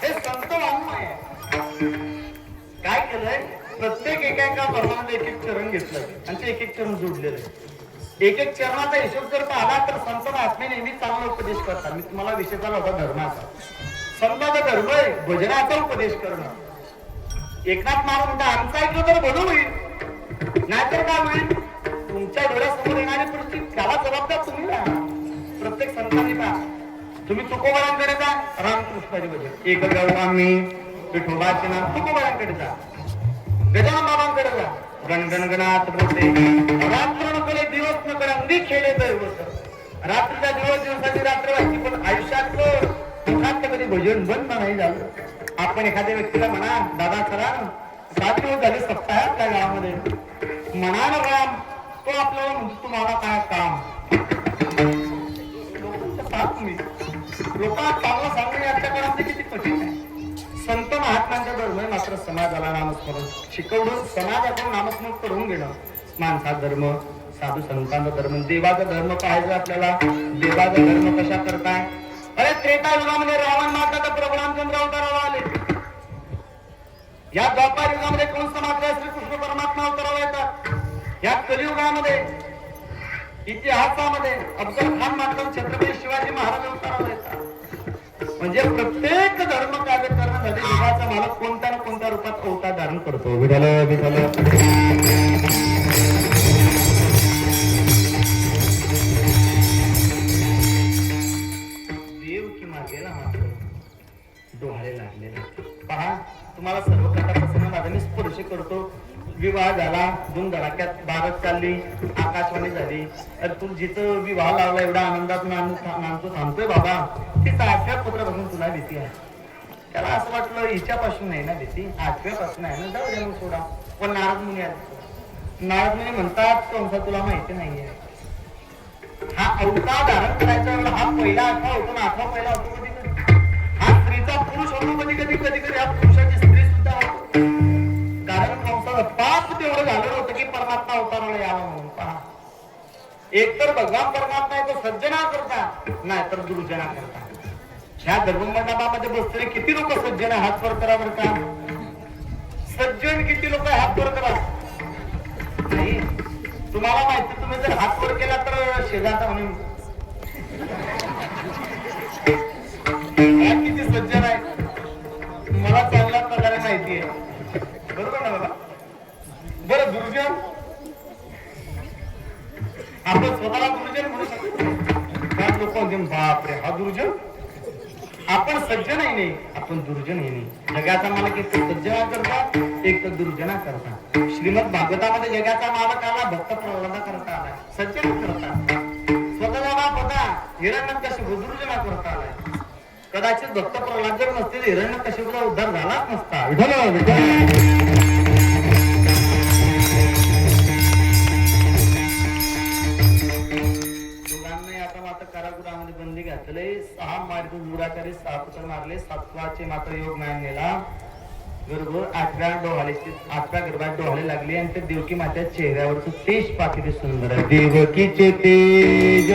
हे संत वाङ्मय आहे. काय केलंय, प्रत्येक एका परमानंद एक एक चरण घेतलं आणि ते एक एक चरण जोडलेलं आहे. एक एक चरणाचा हिशोब जर पाहिला तर संत महात्मे नेहमी चांगला उपदेश करतात. मी तुम्हाला विषय चालला होता धर्माचा. संताचा धर्म आहे भजनाचा उपदेश करणं. एकनाथ महाराज म्हणतात आमचं ऐकलं तर भलं होईल, नाहीतर काय होईल. तुमच्या डोळ्यासमोर येणारी परिस्थिती त्याला जबाबदार तुम्ही ना. प्रत्येक संतांनी पहा, तुम्ही तुकोबारांकडे जा, रामकृष्णाची भजन एक गाव आम्ही विठोबाचे नाम तुकोबारांकडे जा, गजानन बाबांकडे जा, गणगणगणात बोलते रात्र नकले दिवस नकले अंगी खेळे दैवत. रात्रीचा दिवसाची रात्र व्हायची, पण आयुष्यातलं मुखात कधी भजन बंद नाही झालं. आपण एखाद्या व्यक्तीला म्हणा दादा चला 7 दिवस झाले सप्ताह आपल्या गावामध्ये, म्हणा ना राम, तो आपल्याला म्हणतो तुम्हाला काय काम. लोकांना चांगलं सांगणे आजच्या काळामध्ये किती कठीण आहे. संत महात्म्यांचा धर्म मात्र समाजाला नामस्मरण शिकवणं, समाजाकडून नामस्मरण करून घेणं. माणसाचा धर्म, साधू संतांचा धर्म, देवाचा धर्म पाहायचा आपल्याला. देवाचा धर्म कशा करताय. अरे त्रेता युगामध्ये रावण मारता प्रभू रामचंद्र अवताराला आले. या द्वापार युगामध्ये कंस मात्र श्रीकृष्ण परमात्मा अवताराला येतात. या कलियुगामध्ये इतिहासामध्ये अफजल खान मात्र छत्रपती शिवाजी महाराज अवताराला येतात. म्हणजे प्रत्येक धर्म कार्य करण्यासाठी देवाचा मालक कोणत्या ना कोणत्या रूपात अवतार धारण करतो. विठ्ठल विठ्ठल देव की मागेला मात्र डोहाळे लागलेले. पहा, तुम्हाला सर्व प्रकारचा माझा मी स्पर्श करतो. विवाह झाला, धुमधडाक्यात बारात चालली, आकाशवाणी झाली. अरे तू जिथं विवाह लावला एवढा आनंदात नांदतो थांबतोय बाबा, ती 8व्या पत्रापासून तुला भीती आहे. त्याला असं वाटलं हिच्यापासून नाही ना भीती, 8व्या पासून आहे ना, जाऊ द्या मग सोडा. पण नारद मुनी आले. नारद मुनी म्हणतात कंसा तुला माहिती नाहीये, हा अवतार धारण करायचा वेळेला हा पहिला आठवा होतो ना, 8वा पहिला होतो कधी कधी. हा स्त्रीचा पुरुष होतो कधी कधी, कधी कधी हा पुरुषाची स्त्री सुद्धा होतो. कारण कंसाचं पाप तेवढं झालेलं होतं की परमात्मा अवताराला यावा म्हणून. पहा, एक तर भगवान परमात्मा आहे तो सज्जना करता, नाही तर दुर्जना करता. ह्या धर्ममंडपामध्ये बसलेले किती लोक सज्जन हात वर करा बरं का. सज्जन किती लोक हात वर करा. नाही, तुम्हाला माहिती, तुम्ही जर हात वर केला तर शेजारचा म्हणून किती सज्जन आहे मला चांगल्या प्रकारे माहिती आहे. बरोबर ना बाबा. बरं दुर्जन, आपण स्वतःला दुर्जन म्हणू शकतो. लोक बापरे हा दुर्जन. आपण सज्जन आहे नाही, आपण दुर्जन आहे नाही. जगाचा मालक एक तर सज्जना करता, एक तर दुर्जना करता. श्रीमद भागवतामध्ये जगाचा मालक आला, भक्त प्रल्हाद करता आलाय, सज्जन करता. स्वतःचा बाप होता हिरण्यकशिपू, दुर्जना करता आलाय. कदाचित भक्त प्रल्हाद जर नसतील हिरण्यकशिपूचा उद्धार झालाच नसता. विठ्ठल विठ्ठल. कारागृहामध्ये बंदी घातले. 6 मार्ग गुराचारी 6 पुत्र मारले. 7वाचे मात्र योग मिळालेला. गर्भ 8व्या गर्भात डोहाळे लागले आणि ते देवकी मात्या चेहऱ्यावरचं तेज पाकिट सुंदर आहे. देवकीचे तेज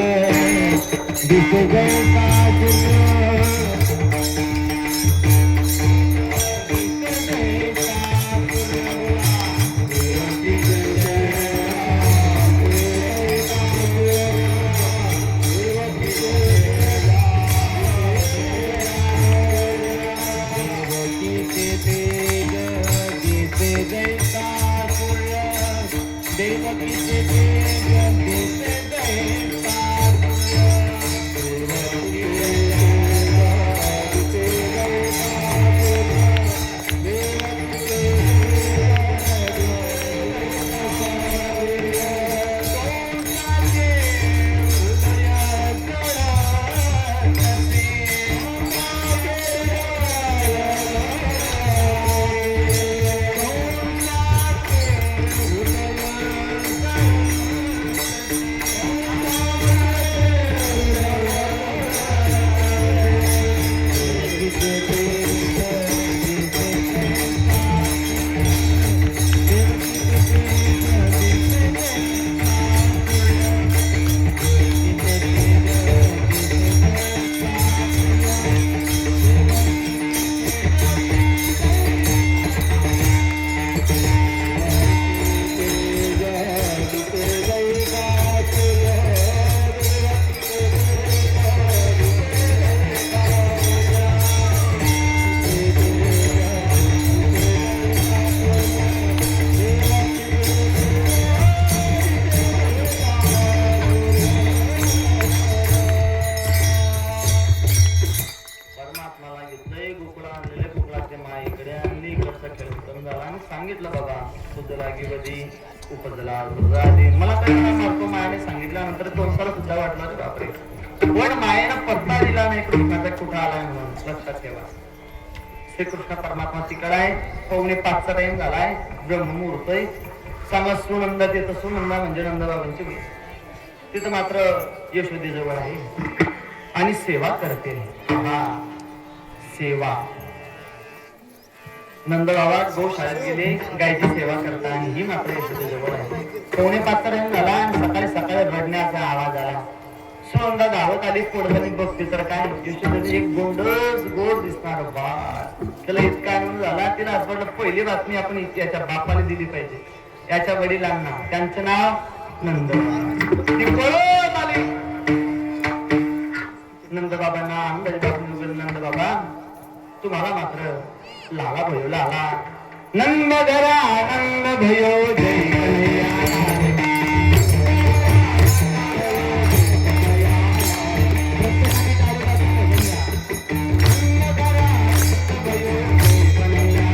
मला घेतलंय गोकुळा आणलेले गोकुळाच्या माईकडे आणली इकडचा खेळ उत्तम झाला आणि सांगितलं बाबा सुजला गिवदी उपजला दुर्गादी मला काही मारतो मायाने सांगितल्यानंतर कंसाला सुद्धा वाटलं रे बापरे पण मायेनं पत्ता दिला नाही कृष्णाचा कुठं आलाय म्हणून लक्षात ठेवा श्रीकृष्ण परमात्मा तिकडे आहे 4:45चा टाइम झालाय ब्रह्ममुहूर्त आहे समज सुनंदात येतं सुनंदा म्हणजे नंदबाबांची मुलगी तिथं मात्र यशोदेजवळ आहे आणि सेवा करते हा सेवा नंदबाबा गोशाळेत गेले गायची सेवा करता आणि ही मात्र यशोदेजवळ आहे 4:45चा टाइम झाला आणि सकाळी सकाळी रडण्याचा आवाज आला सुनंदा धावत आली पुढे बघते तर काय यशोदेचे एक गोड दिसणार बाळ त्याला इतका आनंद झाला तिला असं वाटलं पहिली बातमी आपण याच्या बापाला दिली पाहिजे याच्या वडिलांना त्यांचं नाव नंद ती पळत आली नंदबाबांना नंदबाबा तुम्हाला मात्र लाला भयो लाला नंद घरा आनंद भयो जय कन्हैया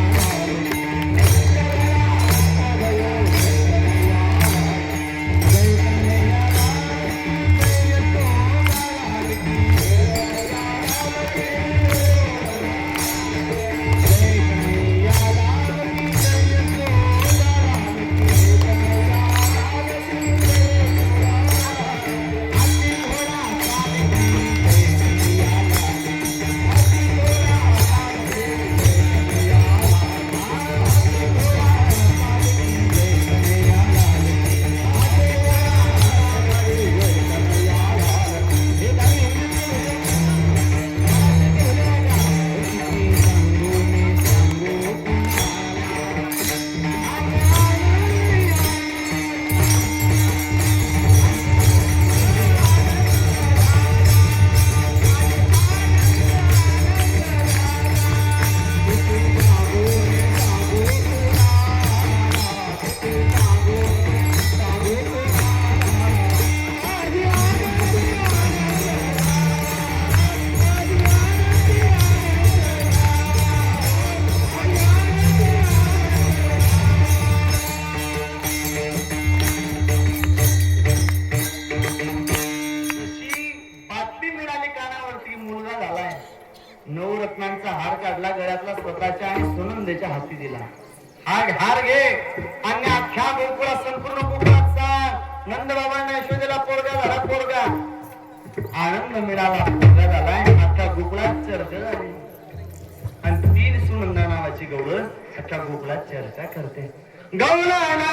नवरत्नांचा हार काढला गळ्यातला स्वतःच्या आणि सुनंदेच्या हाती दिला हार घे आणि अख्ख्या गोकुळा संपूर्ण गोकुळात नंदबाबांना यशोदेला पोरगा झाला पोरगा आनंद मिळाला पोरगा झालाय अख्ख्या गोकुळात चर्चा झाली आणि 3 सुनंदा नावाची गौळ अख्ख्या गोकुळात चर्चा करते गौळाना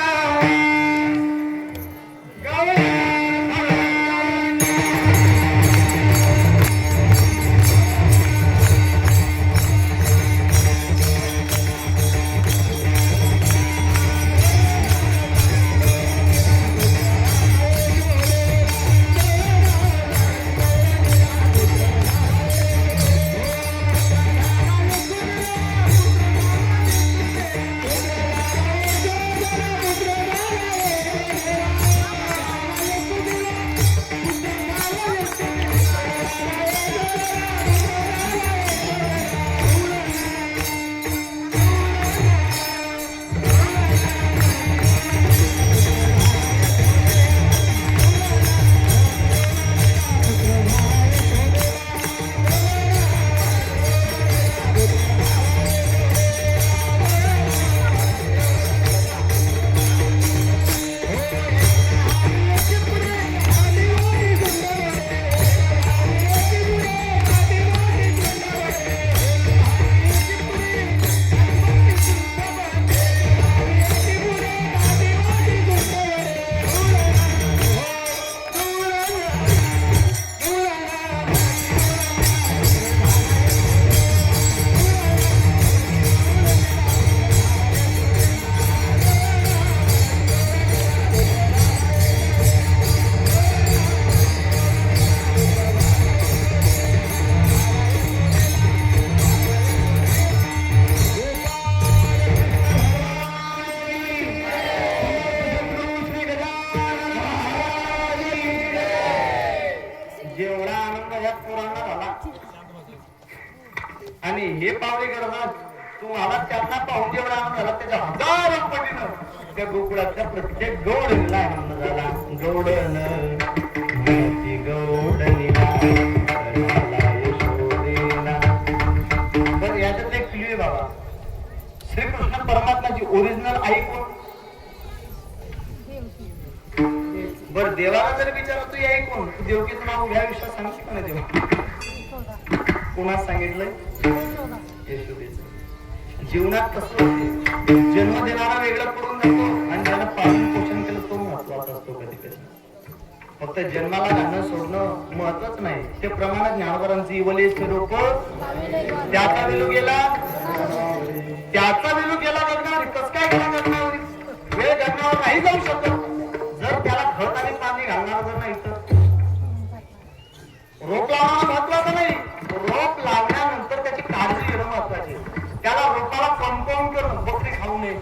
आणि हे पावले करतात तुम्हाला त्यांना पाहून जेवढा आनंद झाला त्याच्या हजारो पटीनं त्या गोकुळातल्या प्रत्येक गौडणीला आनंद झाला. गौडण माती गौडणीला झाला यशोदेला. बरं याच्यात एक क्लिअर बाबा, श्रीकृष्ण परमात्माची ओरिजिनल आई कोण? बर देवाला जर विचारा तू आई कोण, तू देवकीचं नाव या विषयात सांगते का नाही देवा? कोणाच सांगितलंय? यशोदेचं. जीवनात कसं होते, जन्म देणारा वेगळा पडून जातो आणि ज्याला पालन पोषण केलं तो महत्वाचा असतो. कधी कधी फक्त जन्माला घालणं सोडणं महत्वाचं नाही, ते प्रमाणात ज्ञानवरांची इवले रोप त्याचा वेलू गेला, त्याचा वेलू गेला गगनावर. कसं काय गेला गगनावर? वेळ गगनावर नाही जाऊ शकत जर त्याला खत आणि पाणी घालणार जर नाही तर. रोप लावणं महत्वाचं नाही, रोप लावल्यानंतर त्याची काळजी घेणं महत्वाची. त्याला रोपाला कंपाऊंड करून बकरी खाऊ नये,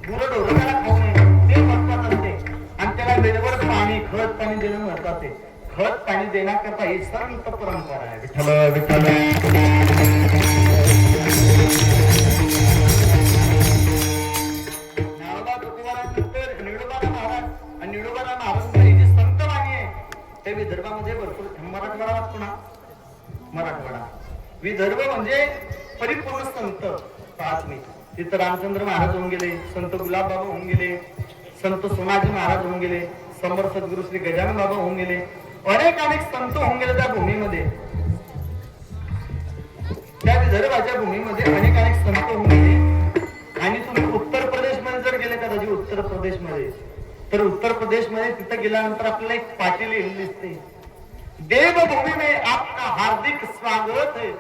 गुरढोरं त्याला खाऊ नये, ते महत्वाचं असते. आणि त्याला वेळेवर पाणी खत पाणी देणं महत्वाचे. खत पाणी देण्याकरता ही संत परंपरा आहे. विठ्ठल विठ्ठल नारोबा तुकोबारानंतर निडोबाला महाराज आणि निडोबाला महाराज जी संत वाणी आहे ते विदर्भामध्ये भरपूर. मराठवाडा वाटतो ना, मराठवाडा विदर्भ म्हणजे परिपूर्ण संत. पाच मी तिथं रामचंद्र महाराज होऊन गेले, संत गुलाब बाबा होऊन गेले, संत सोनाजी महाराज होऊन गेले, समर्थ सद्गुरु श्री गजानन बाबा होऊन गेले, अनेक संत होऊन गेले त्या भूमीमध्ये. त्या विदर्भाच्या भूमीमध्ये अनेक संत होऊन गेले. आणि तुम्ही उत्तर प्रदेशमध्ये जर गेले कदाचित उत्तर प्रदेशमध्ये, तर उत्तर प्रदेशमध्ये तिथं गेल्यानंतर आपल्याला एक पाटी लिहिलेली दिसते, देवभूमी में आपका हार्दिक स्वागत है.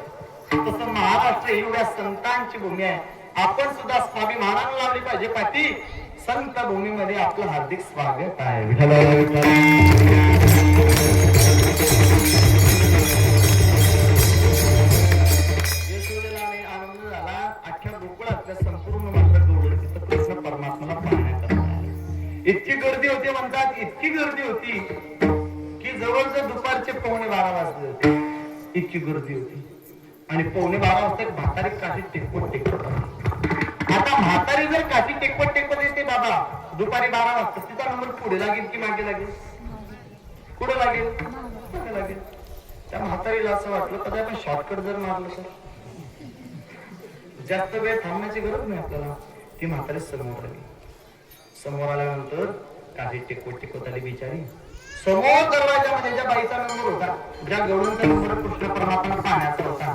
तसं महाराष्ट्र एवढ्या संतांची भूमी आहे. आपण सुद्धा स्वाभिमानानं लावली पाहिजे पाठी, संत भूमीमध्ये आपलं हार्दिक स्वागत आहे. यशोदेला आनंद झाला. अख्ख्या गोकुळातल्या संपूर्ण मात्र गौड तिथं कृष्ण परमात्माला पाहण्यात इतकी गर्दी होती म्हणतात, इतकी गर्दी होती की जवळजवळ दुपारचे 11:15 वाजले होते. इतकी गर्दी होती. आणि 11:15 वाजता म्हातारी काठी टेकवत टेकवत. आता म्हातारी जर काठी टेकवत टेकवत येते बाबा दुपारी 12 वाजता, तिचा नंबर पुढे लागेल की मागे लागेल? पुढे लागेल, मागे लागेल. त्या म्हातारीला असं वाटलं कधी आपण शॉर्टकट जर मारलं तर जास्त वेळ थांबण्याची गरज नाही आपल्याला. ती म्हातारी समोर आली. समोर आल्यानंतर काठी टेकवत टेकवत आली बिचारी. समोर दरवाजामध्ये ज्या बाईचा नंबर होता, ज्या गवळणचा नंबर कृष्ण परमात्मा पाहण्याचा होता,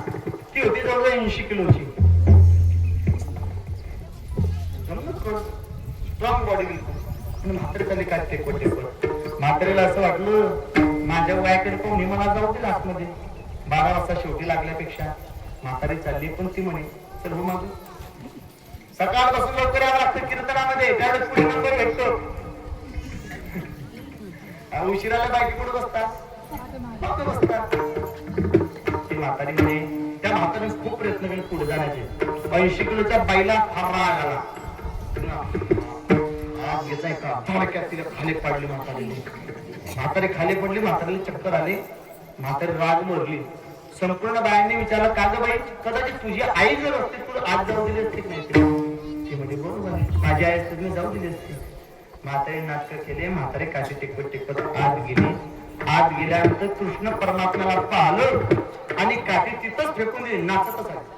ती होती जवळ 80 किलोची. स्ट्रॉंग बॉडी बिलकुल. म्हातारी खाली काय टेकवत टेकवत. म्हातारीला असं वाटलं माझ्या वयाकडे पाहुणे मला जाऊ दे आतमध्ये. 12 वाजता शेवटी लागल्यापेक्षा म्हातारी चालली. पण ती म्हणे चल हो मागू, सकाळपासून लवकर यावं लागतं कीर्तनामध्ये, त्यावेळेस पुढे नंबर भेटतो. उशिराला बायकी कुठे बसतात, बसतात. ती म्हातारी म्हणे, त्या म्हातारीने खूप प्रयत्न केले पुढे जाण्याचे. 80 किलोच्या बाईला फार राग आला. आग घेताय का धडक्यात तिला खाली पाडली म्हातारीने. म्हातारी खाली पडली, म्हातारीला चक्कर आले. म्हातारी राग मोडली. संपूर्ण बायांनी विचारलं का ग बाई, कदाचित तुझी आई जर असते तुला आज जाऊ दिली असते की नाही? ती म्हणजे बरोबर आहे, माझी आई असते मी जाऊ दिली असते. म्हातारी नाटक केले. म्हातारी काशी टेकवत टेकवत आत गेली. आत गेल्यानंतर कृष्ण परमात्म्याला पाहिलं आणि काठी तिथंच फेकून दिली. नाचतच आहे.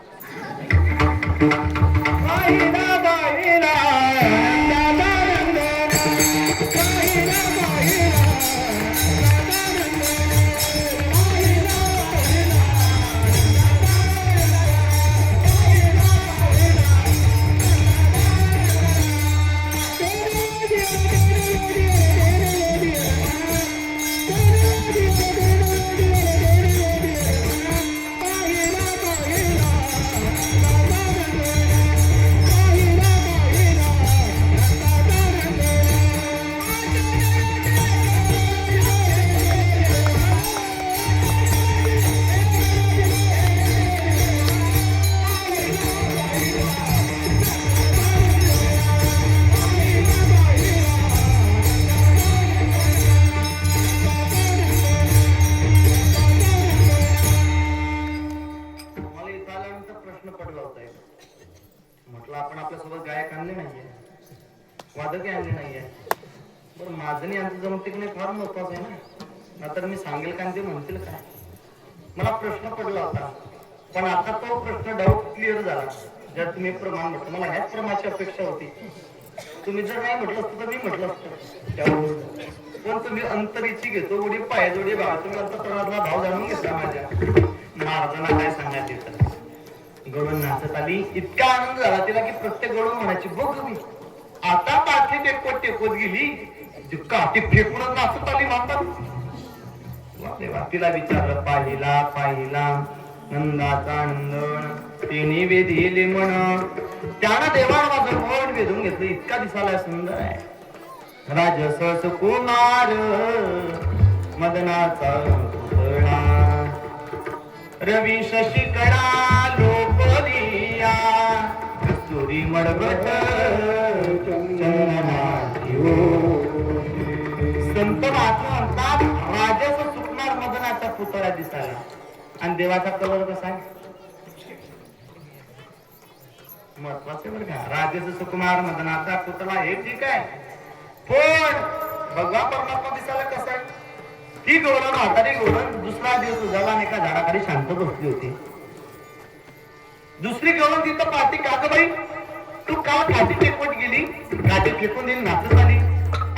प्रश्न पडला होता एक. म्हटलं आपण आपल्यासोबत गायक आणले नाहीये, वादकही आणले नाहीये. बरं माझं आणि यांचं जमते की नाही फार महत्वाचं आहे ना. नंतर मी सांगेल का ते म्हणतील काय. मला प्रश्न पडला होता, पण आता तो प्रश्न डाऊट क्लिअर झाला. जर तुम्ही प्रमाण म्हटलं, मला ह्याच प्रमाणाची अपेक्षा होती. तुम्ही जर नाही म्हटलं असतं तर मी म्हटलं असतं. पण तुम्ही अंतरीची घेतो उडी पायाजोडी भाव, तुम्ही अंतकरणातला भाव जाणून घेतला माझ्या. महाराजांना काय सांगण्यात येतं. गवळण नाचत आली, इतका आनंद झाला तिला की प्रत्येक गवळण म्हणायची बघ तुम्ही आता पाठी टेकवत टेकवत गेली, काठी फेकूनच नाचत आली म्हणतात. तिला विचारलं पाहिला पाहिला नंदाचा नंदन तिने वेधिले म्हण. त्यानं देवानं माझं मन वेधून घेतलं, इतका दिसायला सुंदर आहे. राजस सुकुमार मदनाचा पुतळा रवी शशी कडा लोकलिया कस्तुरी मडगत चंदना संत महात्मा म्हणतात राजस सुकुमार मदनाचा पुतळा दिसायला. आणि देवाचा कलर कसा आहे महत्वाचे बरं का. राजस सुकुमार मदनाचा पुतळा हे ठीक आहे, पण भगवान परमात्मा दिसायला कसा आहे. ती गवळण म्हातारी गवळण दुसरा दिवस उजाला आणि एका झाडाखाली शांत बसली होती. दुसरी गवळण तिथं पाहते का ग बाई तू का काठी टेकवत गेली, काठी फेकून दिली नाचत आली.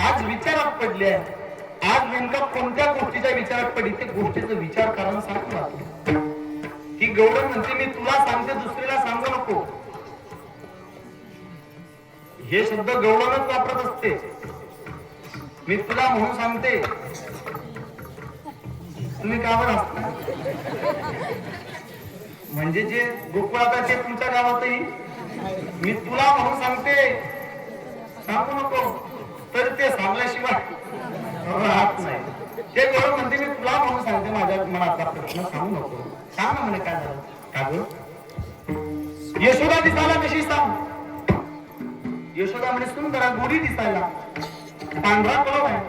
आज विचारात पडले आहे. आज नेमका कोणत्या गोष्टीच्या विचारात पडली ते गोष्टीचा विचार करायला सांगतो. ही गवळण म्हणते मी तुला सांगते दुसरीला सांगू नको. हे शब्द गवळणच वापरत असते. मी तुला म्हणून सांगते, तुम्ही का बरं असता. म्हणजे जे गोकुळात आहे ते तुमच्या गावातही मी तुला म्हणून सांगते सांगू नको, तर ते सांगल्याशिवाय राहत नाही. ते गवळण म्हणते मी तुला म्हणून सांगते माझ्या मनातला प्रश्न सांगू नको. सांग ना म्हणे काय झालं का ग. यशोदा दिसायला कशी सांग. यशोदा म्हणजे सुंदर गोडी दिसायला, पांढरा कलर आहे.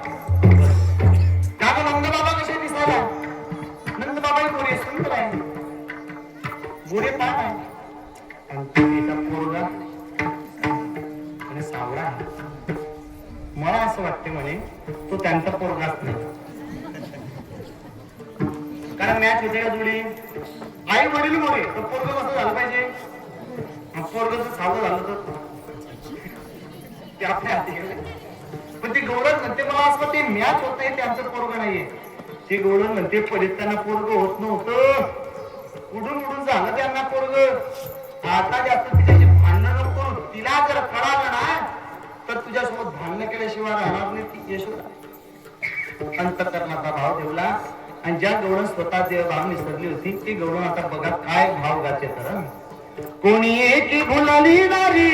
का ग नंदबाबा कसे दिसायला. नंदबाबा गोरे सुंदर आहे, गोरे पाठ आहे. आणि तिचा पोरगा आणि सावळा आहे. मला असं वाटते म्हणे तो त्यांचा पोरगाच नाही. कारण मॅच होते का जोडी आई वडील गोरे तर पोरग कसं झालं पाहिजे. पोरग जर सावळं झालं तर ते आपल्या हाती गेले. पण ती गवळण म्हणते मला असं ते मॅच होत नाही, त्यांचं पोरग नाहीये. ती गवळण म्हणते पडीत त्यांना पोरग होत नव्हतं, उडून उडून झालं त्यांना पोरग. आता जास्त तिच्याशी भांडणं नको. तिला जर कळालं ना तर तुझ्यासोबत भांडणं केल्याशिवाय राहणार नाही. ती यशोदा अंतकरणाचा भाव ठेवला. आणि ज्या गवळण स्वतः देव भाव निसरली होती ती गवळण आता बघा काय भाव गाते. तर कोणी एकी भुलली नारी,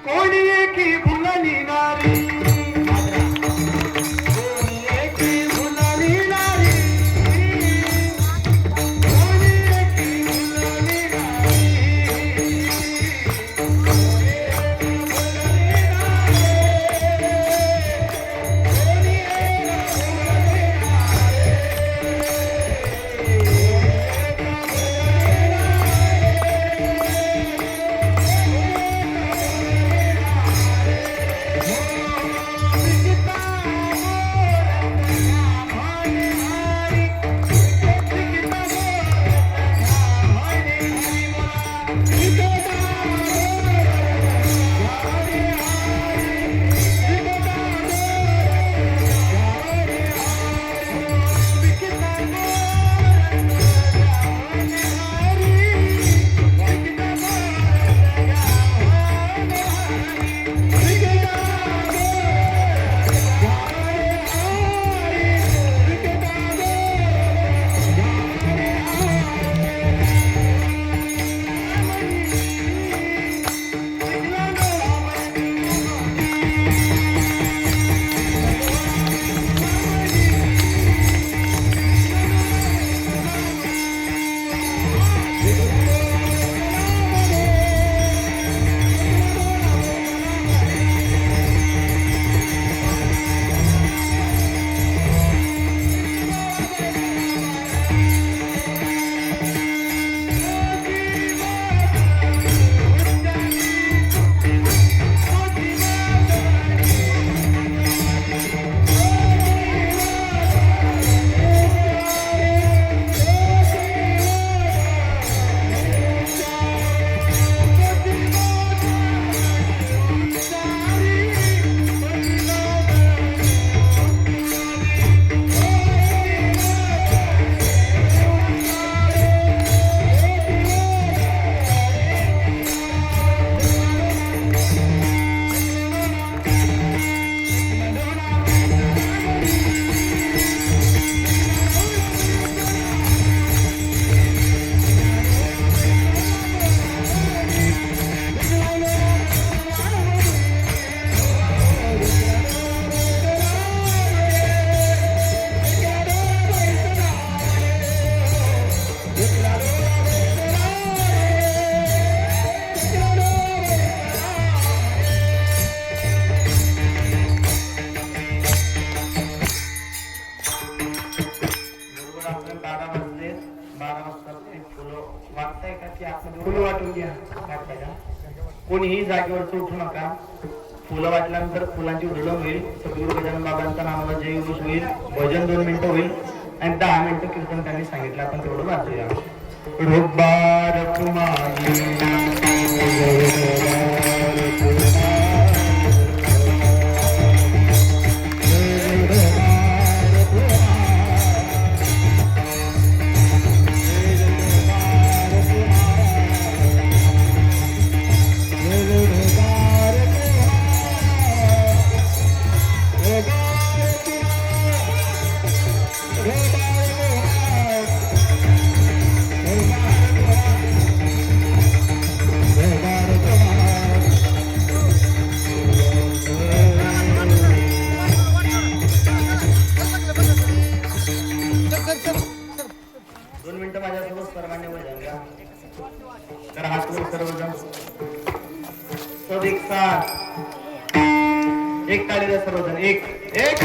कोणी एकी भुलली नारी, कोणी एकी भुलली नारी, कोणी एकी भुलली नारी, 12 वाजता ते फुलं वाटताय का की आतमध्ये फुलं वाटून घ्या. वाटताय का? कोणीही जागेवरचं उठू नका. फुलं वाटल्यानंतर फुलांची उधळण होईल. सद्गुरू गजानन बाबांचा नावाला जय उरुष होईल. भजन 2 मिनिटं होईल आणि 10 मिनिटं कीर्तन त्यांनी सांगितलं. आपण तेवढं वाचूया. रुबार कुमारी सर्वांनी वजन घ्या. तर हात वर सर्वजण सब एक साथ एक ताली द्या सर्वजण. एक एक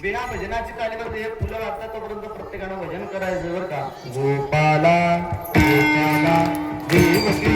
बिना भजनाची तालीमध्ये हे फुलं वाटतात तोपर्यंत प्रत्येकानं भजन करायचं बरं का. गोपाला गोपाला देवकी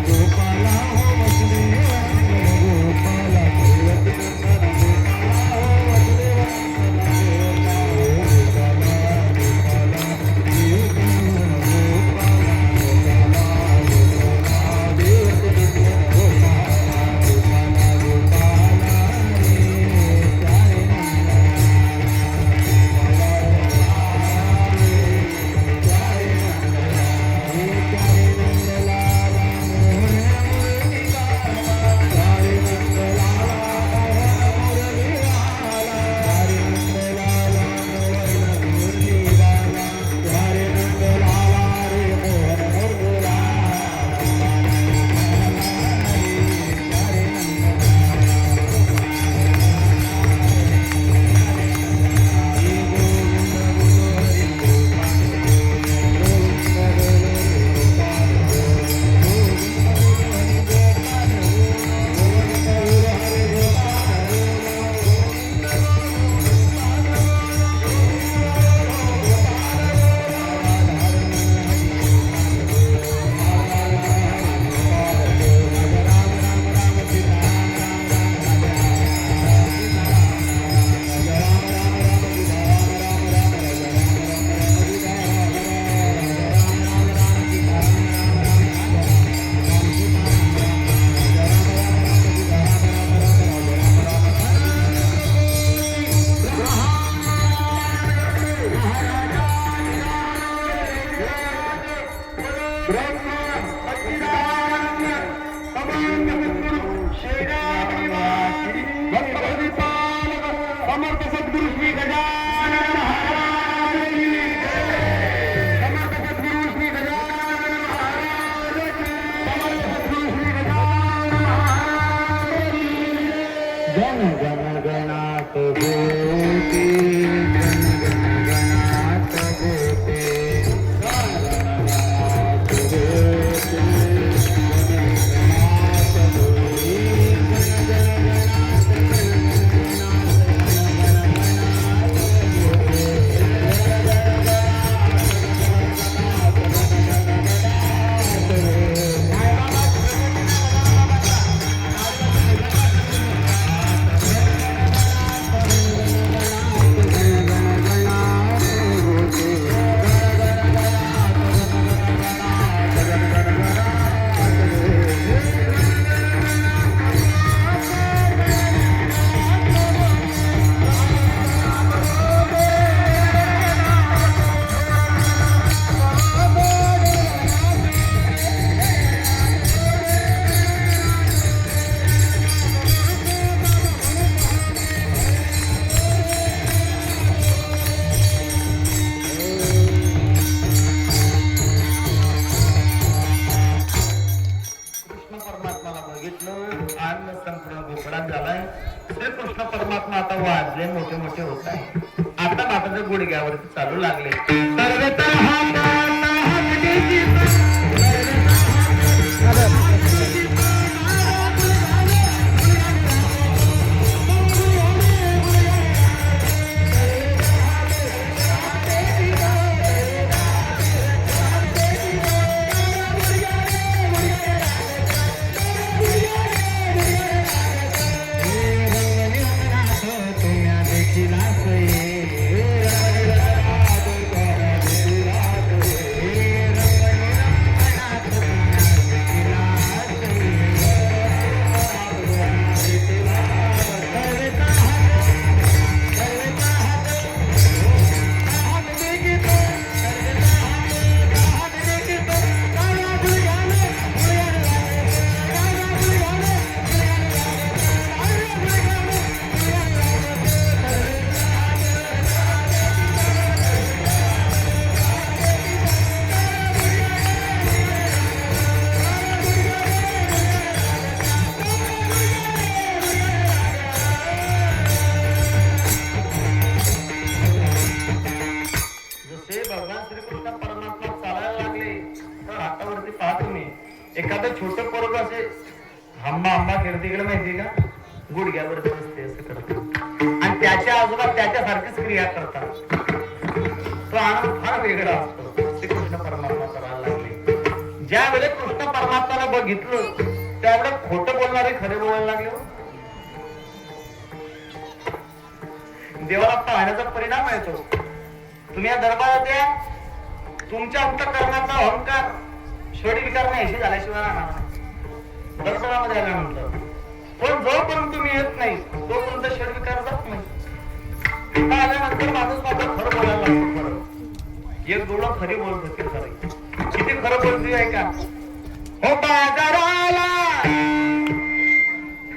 गोपाला श्रीकृष्ण परमात्मा आता वाढले मोठे मोठे होत आहे. आता मात्र गुडघ्यावरती चालू लागले. सर्वत्र एखादं छोटं पोरग असे आंबा आंबा खेळते इकडे माहितीये का, गुडघ्यावरती बसते असं करतो आणि त्याच्या आजोबा त्याच्यासारखीच क्रिया करतात. तो आनंद फार वेगळा असतो. श्रीकृष्ण परमात्मा करायला लागले. ज्या वेळेस कृष्ण परमात्माला बघितलं त्यावेळेस खोटं बोलणारे खरे बोलायला लागले. देवाला पाहण्याचा परिणाम आहे तो. तुम्ही या दरबारात या, तुमच्या अंतःकरणाचा अहंकार षड विकार नाहीशी झाल्याशिवाय राहणार नाही. दर्शनामध्ये आल्यानंतर पण जोपर्यंत तुम्ही येत नाही तोपर्यंत षड विकार जात नाही. तिथं आल्यानंतर माणूस मात्र खरं बोलायला लागतो. खरं एक डोळं खरी बोलत होते. खरं किती खरं बोलतोय आहे का. हो बाजाराला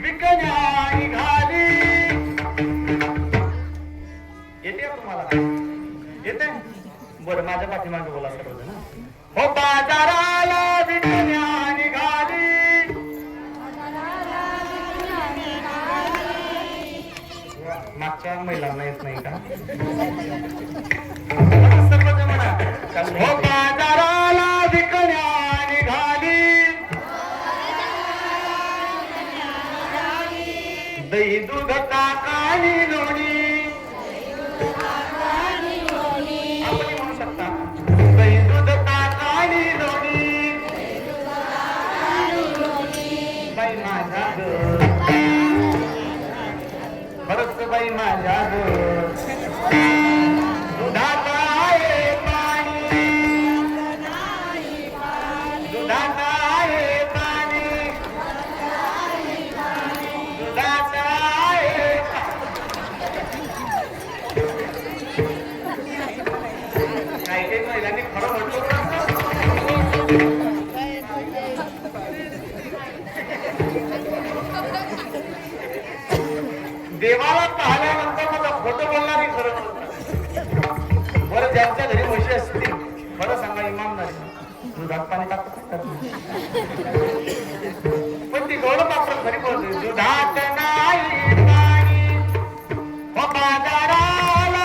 विकण्या निघाली. येते तुम्हाला येते बरं माझ्या पाठीमागे बोला सर्वजण. हो बाजाराला विकण्या निघाली. मागच्या महिलांना येत नाही का सर्वजण म्हणा. हो बाजाराला विकण्या निघाली. दही दूध ताकानी लोणी. आपण म्हणू शकता दही दूध ताकानी लोणी. बाई माझ्या खरंच बाई माझ्या दुधात आहे पाणी. दुधात आहे पाणी. दुधात आहे. काही काही महिलांनी खरं म्हटलं. देवाला पाहिल्यानंतर मला खोटं बोलणारी खरं बोलतात. बरं ज्यांच्या घरी म्हशी असतील खरं सांगा इमानदारी दुधात पाणी टाकतात पण ती गौड मात्र खरी बोलते. दुधात नाही पाणी. हो बाजाराला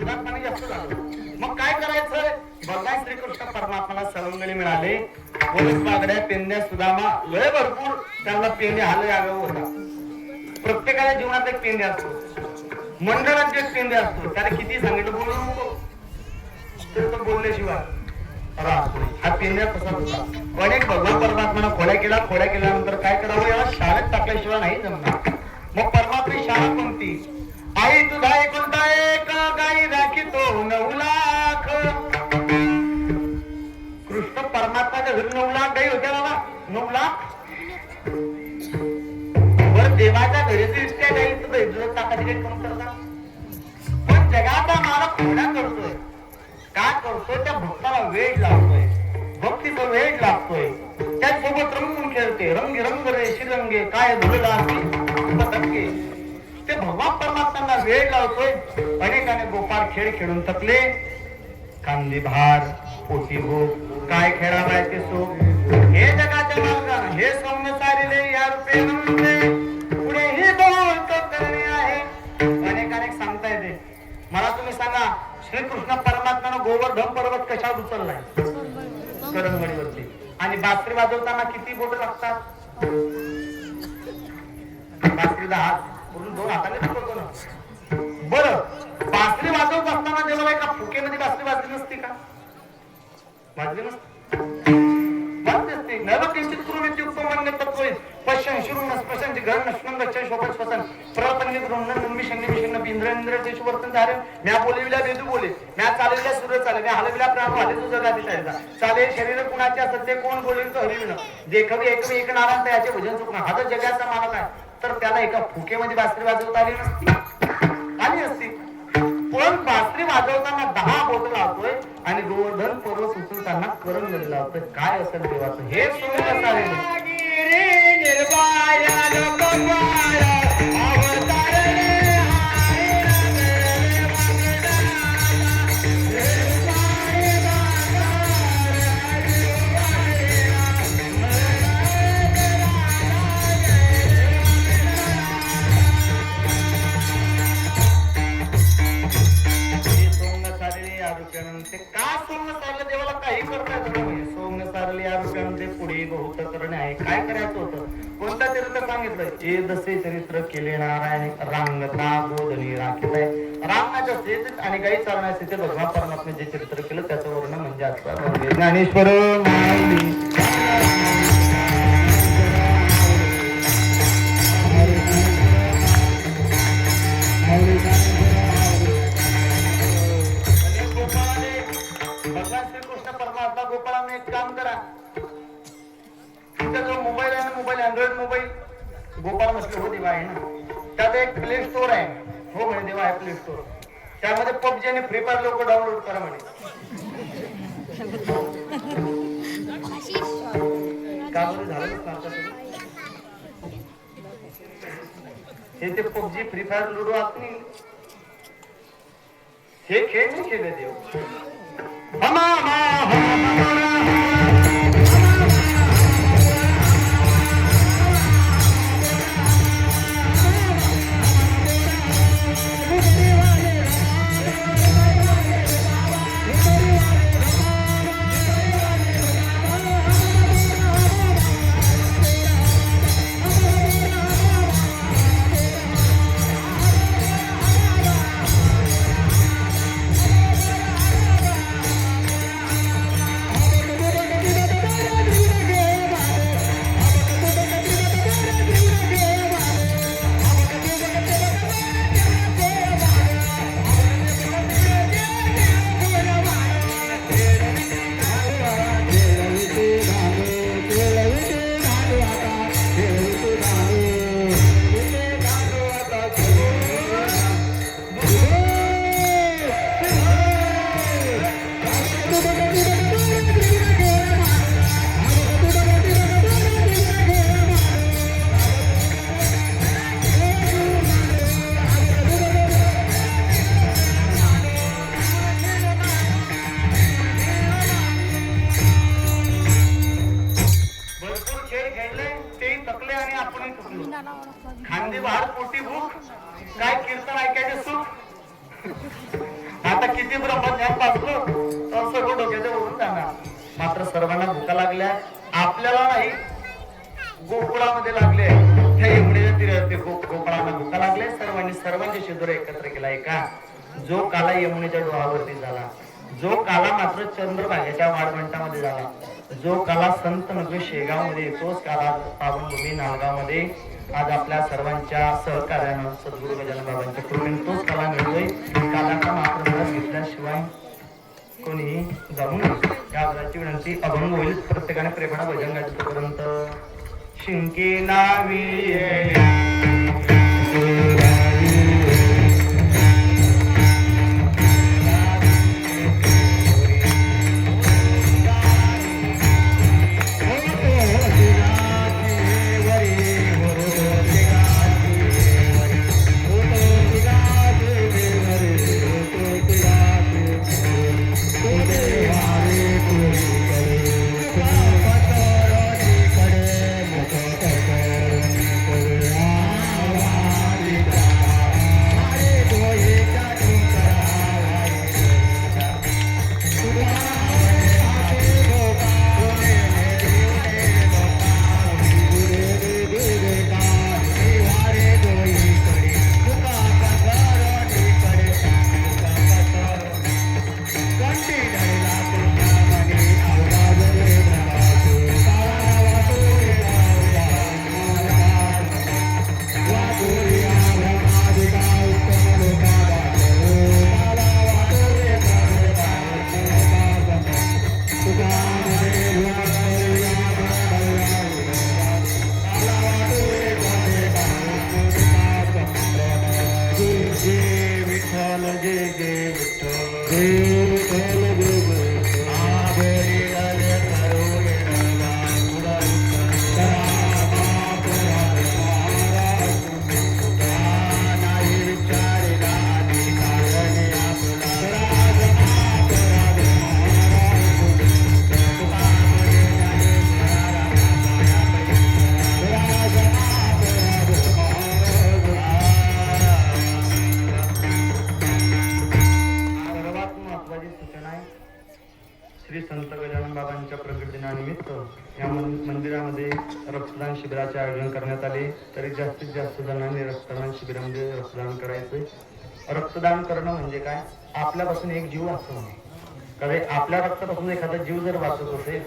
दुधात पाणी जास्त झालं. मग काय करायचं? भगवान श्रीकृष्ण परमात्माला सवंगडी मिळाले. पोलीस बागड्या, पेंड्या, सुदामा लय भरपूर त्यांना पेंडे हाले आगाऊ होता. प्रत्येकाच्या जीवनात एक पेंडे असतो, मंडळात एक पेंडे असतो. त्याला किती सांगितलं बोलू नको तर तो बोलल्याशिवाय हा पेंड्या तसा होता. पण एक भगवान परमात्मानं खोड्या केल्यानंतर काय करावं? याला शाळेत टाकल्याशिवाय नाही जमणार. मग परमात्मा शाळा कोणती? आई तुझा एकुलता एक गाई राखीतो 9 लाख. कृष्ण परमात्माच्या घरी 9 लाख गाई होत्या बाबा. 9 लाख बरं देवाच्या घरी इतक्या गाई तुझं टाकायची काही कमी करता. पण जगाचा मालक खोड्या करतोय. काय करतोय? त्या भक्ताला वेळ लावतोय, भक्तीचा वेळ लागतोय. त्याचसोबत रंगून खेळते. रंग रे शिरंगे काय धुळला धक्के. ते भगवान परमात्म्यांना वेळ लावतोय. अनेकाने गोपाळ खेळ खेळून थकले. कांदी भार पोटी भूक काय खेळावाय ते सो. हे जगाच्या मालकानं हे सौम्य सारिले या रूपे म्हणते पुढेही बोलतो करणे आहे. अनेक सांगता येते. मला तुम्ही सांगा श्रीकृष्ण परमात्म्यानं गोवर्धन पर्वत कशावर उचललाय? करंगडीवरती. आणि बासरी वाजवताना किती बोट लागतात? बासरीला हात पूर्ण 2 हाताने पकडतो ना. बरं बासरी वाजवत असताना देवाला एका फुकेमध्ये बासरी वाजली नसती का? वाजली नसती. वाजली असते. नवकिंचित कुरुमित्युक्त मन्य तत्वैत पश्यन् शिरुण स्पशन् गहन स्नंद शोभत स्वसन प्रपन्नि गृहण नंबिशन निमिषण इंद्रेंद्र देश वर्तन धारे. म्या बोलविल्या वेदू बोले, म्या चालविल्या सूर्य चाले, म्या हलविल्या प्राण वाले तुझा गादी चालला. चाले शरीर कुणाचे असते कोण बोलेल तर हरिविन देखवी एकवी एक नारायण त्याचे भजन चुकणार. हा जर जगाचा मालक आहे तर त्याला एका फुकेमध्ये बासरी वाजवता आली नसती? आली असती. पण बासरी वाजवताना 10 बोट लावतोय आणि गोवर्धन पर्वत उचलताना करंगडी लावतोय. काय असेल देवाचं हे सोडून असावे. ते का सोंग चाललं देवाला काही करता येत नाही. सोंग चालले या रूपाने पुढे बहुत करणे आहे. काय करायचं होतं? कोणता चरित्र सांगितलं? हे दसे चरित्र केले नारायण रांगता बोधनी राखीत आहे. रांगण्याच्या स्थितीत आणि गाई चालण्याच्या स्थितीत भगवान परमात्मा जे चरित्र केलं त्याचं वर्णन म्हणजे आजचा ज्ञानेश्वर गोपाळाने एक काम करा. तुमचा जो मोबाईल आहे ना, मोबाईल अँड्रॉइड मोबाईल गोपाळ म्हटलं हो देवा आहे ना, त्यात एक प्ले स्टोर आहे. हो म्हणे देवा आहे प्ले स्टोर. त्यामध्ये पबजी आणि फ्री फायर लोक डाउनलोड करा म्हणे. का बरं झालं हे ते पबजी फ्री फायर लुडो आपण हे खेळ नाही खेळले देव. भरपूर खेळ खेळले तेही थकले आणि आपणही थकलो. खांदी बहार पोटी भूक काय कीर्तन ऐकायचे सुख. आता किती ब्रह्मज्ञान पाचलो तर सगळं डोक्याच्या वरून जाणार. मात्र सर्वांना भुका लागल्या. आपल्याला नाही गोकुळामध्ये लागले त्या यमुनेच्या तीरावरती गोकुळाला भुका लागले. सर्वांचे शिदोर एकत्र केला. एका जो काला यमुनेच्या डोहावरती झाला, जो काला मात्र चंद्रभागेच्या वाळवंटामध्ये झाला, जो काला संत नगरी शेगाव मध्ये, तोच काला पावनभूमी नाळगाव मध्ये आज आपल्या सर्वांच्या सहकार्यानं सद्गुरू गजानन बाबांच्या कृपेने तोच काला मिळतोय. कालाचा मात्र रस घेतल्याशिवाय कोणीही जाऊ नये. या आदराची विनंती अभंग होईल. प्रत्येकाने प्रेमाने भजन गायचं. तोपर्यंत शिंके नावी श्री संत गजानन बाबांच्या प्रकट दिनानिमित्त या मंदिरामध्ये रक्तदान शिबिराचे आयोजन करण्यात आले. तरी जास्तीत जास्त जणांनी रक्तदान शिबिरामध्ये रक्तदान करायचे. रक्तदान करणं म्हणजे काय? आपल्यापासून एक जीव वाचवणं. कारण आपल्या रक्तापासून एखादा जीव जर वाचत असेल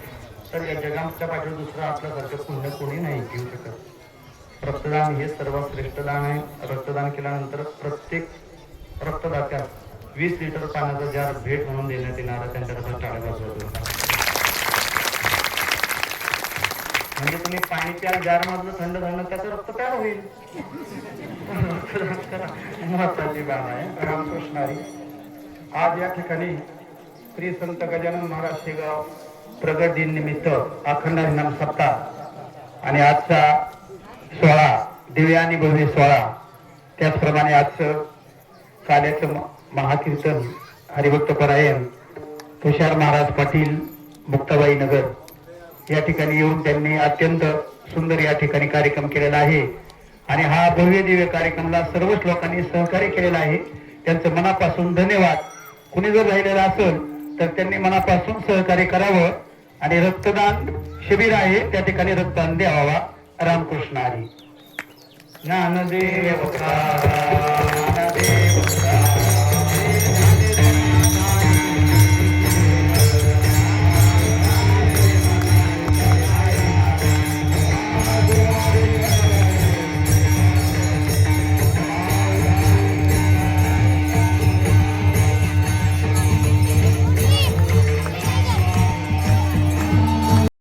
तर या जगाच्या पाठीवर दुसरा आपल्यासारखं पुण्य कोणी नाही घेऊ शकत. रक्तदान हे सर्वात श्रेष्ठ दान आहे. रक्तदान केल्यानंतर प्रत्येक रक्तदात्यास 20 लिटर पाण्याचा जार भेट म्हणून देण्यात येणार आहे. त्यांच्याकडे टाळ्या वाजवतो. म्हणजे तुम्ही पाणी प्याल जार मधलं थंड थंड त्याचं रक्त तयार होईल. महत्वाची बाब आहे. रामकृष्णारी आज या ठिकाणी श्री संत गजानन महाराज शेगाव प्रगट दिन निमित्त अखंड हरिनाम सप्ताह आणि आजचा सोहळा दिव्य आणि भव्य सोहळा, त्याचप्रमाणे आजचं काल्याचं महाकीर्तन हरिभक्त परायण तुषार महाराज पाटील मुक्ताबाई नगर या ठिकाणी येऊन त्यांनी अत्यंत सुंदर या ठिकाणी कार्यक्रम केलेला आहे. आणि हा भव्य दिव्य कार्यक्रमाला सर्वच लोकांनी सहकार्य केलेला आहे. त्यांचं मनापासून धन्यवाद. कुणी जर राहिलेलं असेल तर त्यांनी मनापासून सहकार्य करावं. आणि रक्तदान शिबिर आहे त्या ठिकाणी रक्तदान द्यावा. रामकृष्ण हरी. ज्ञानदेव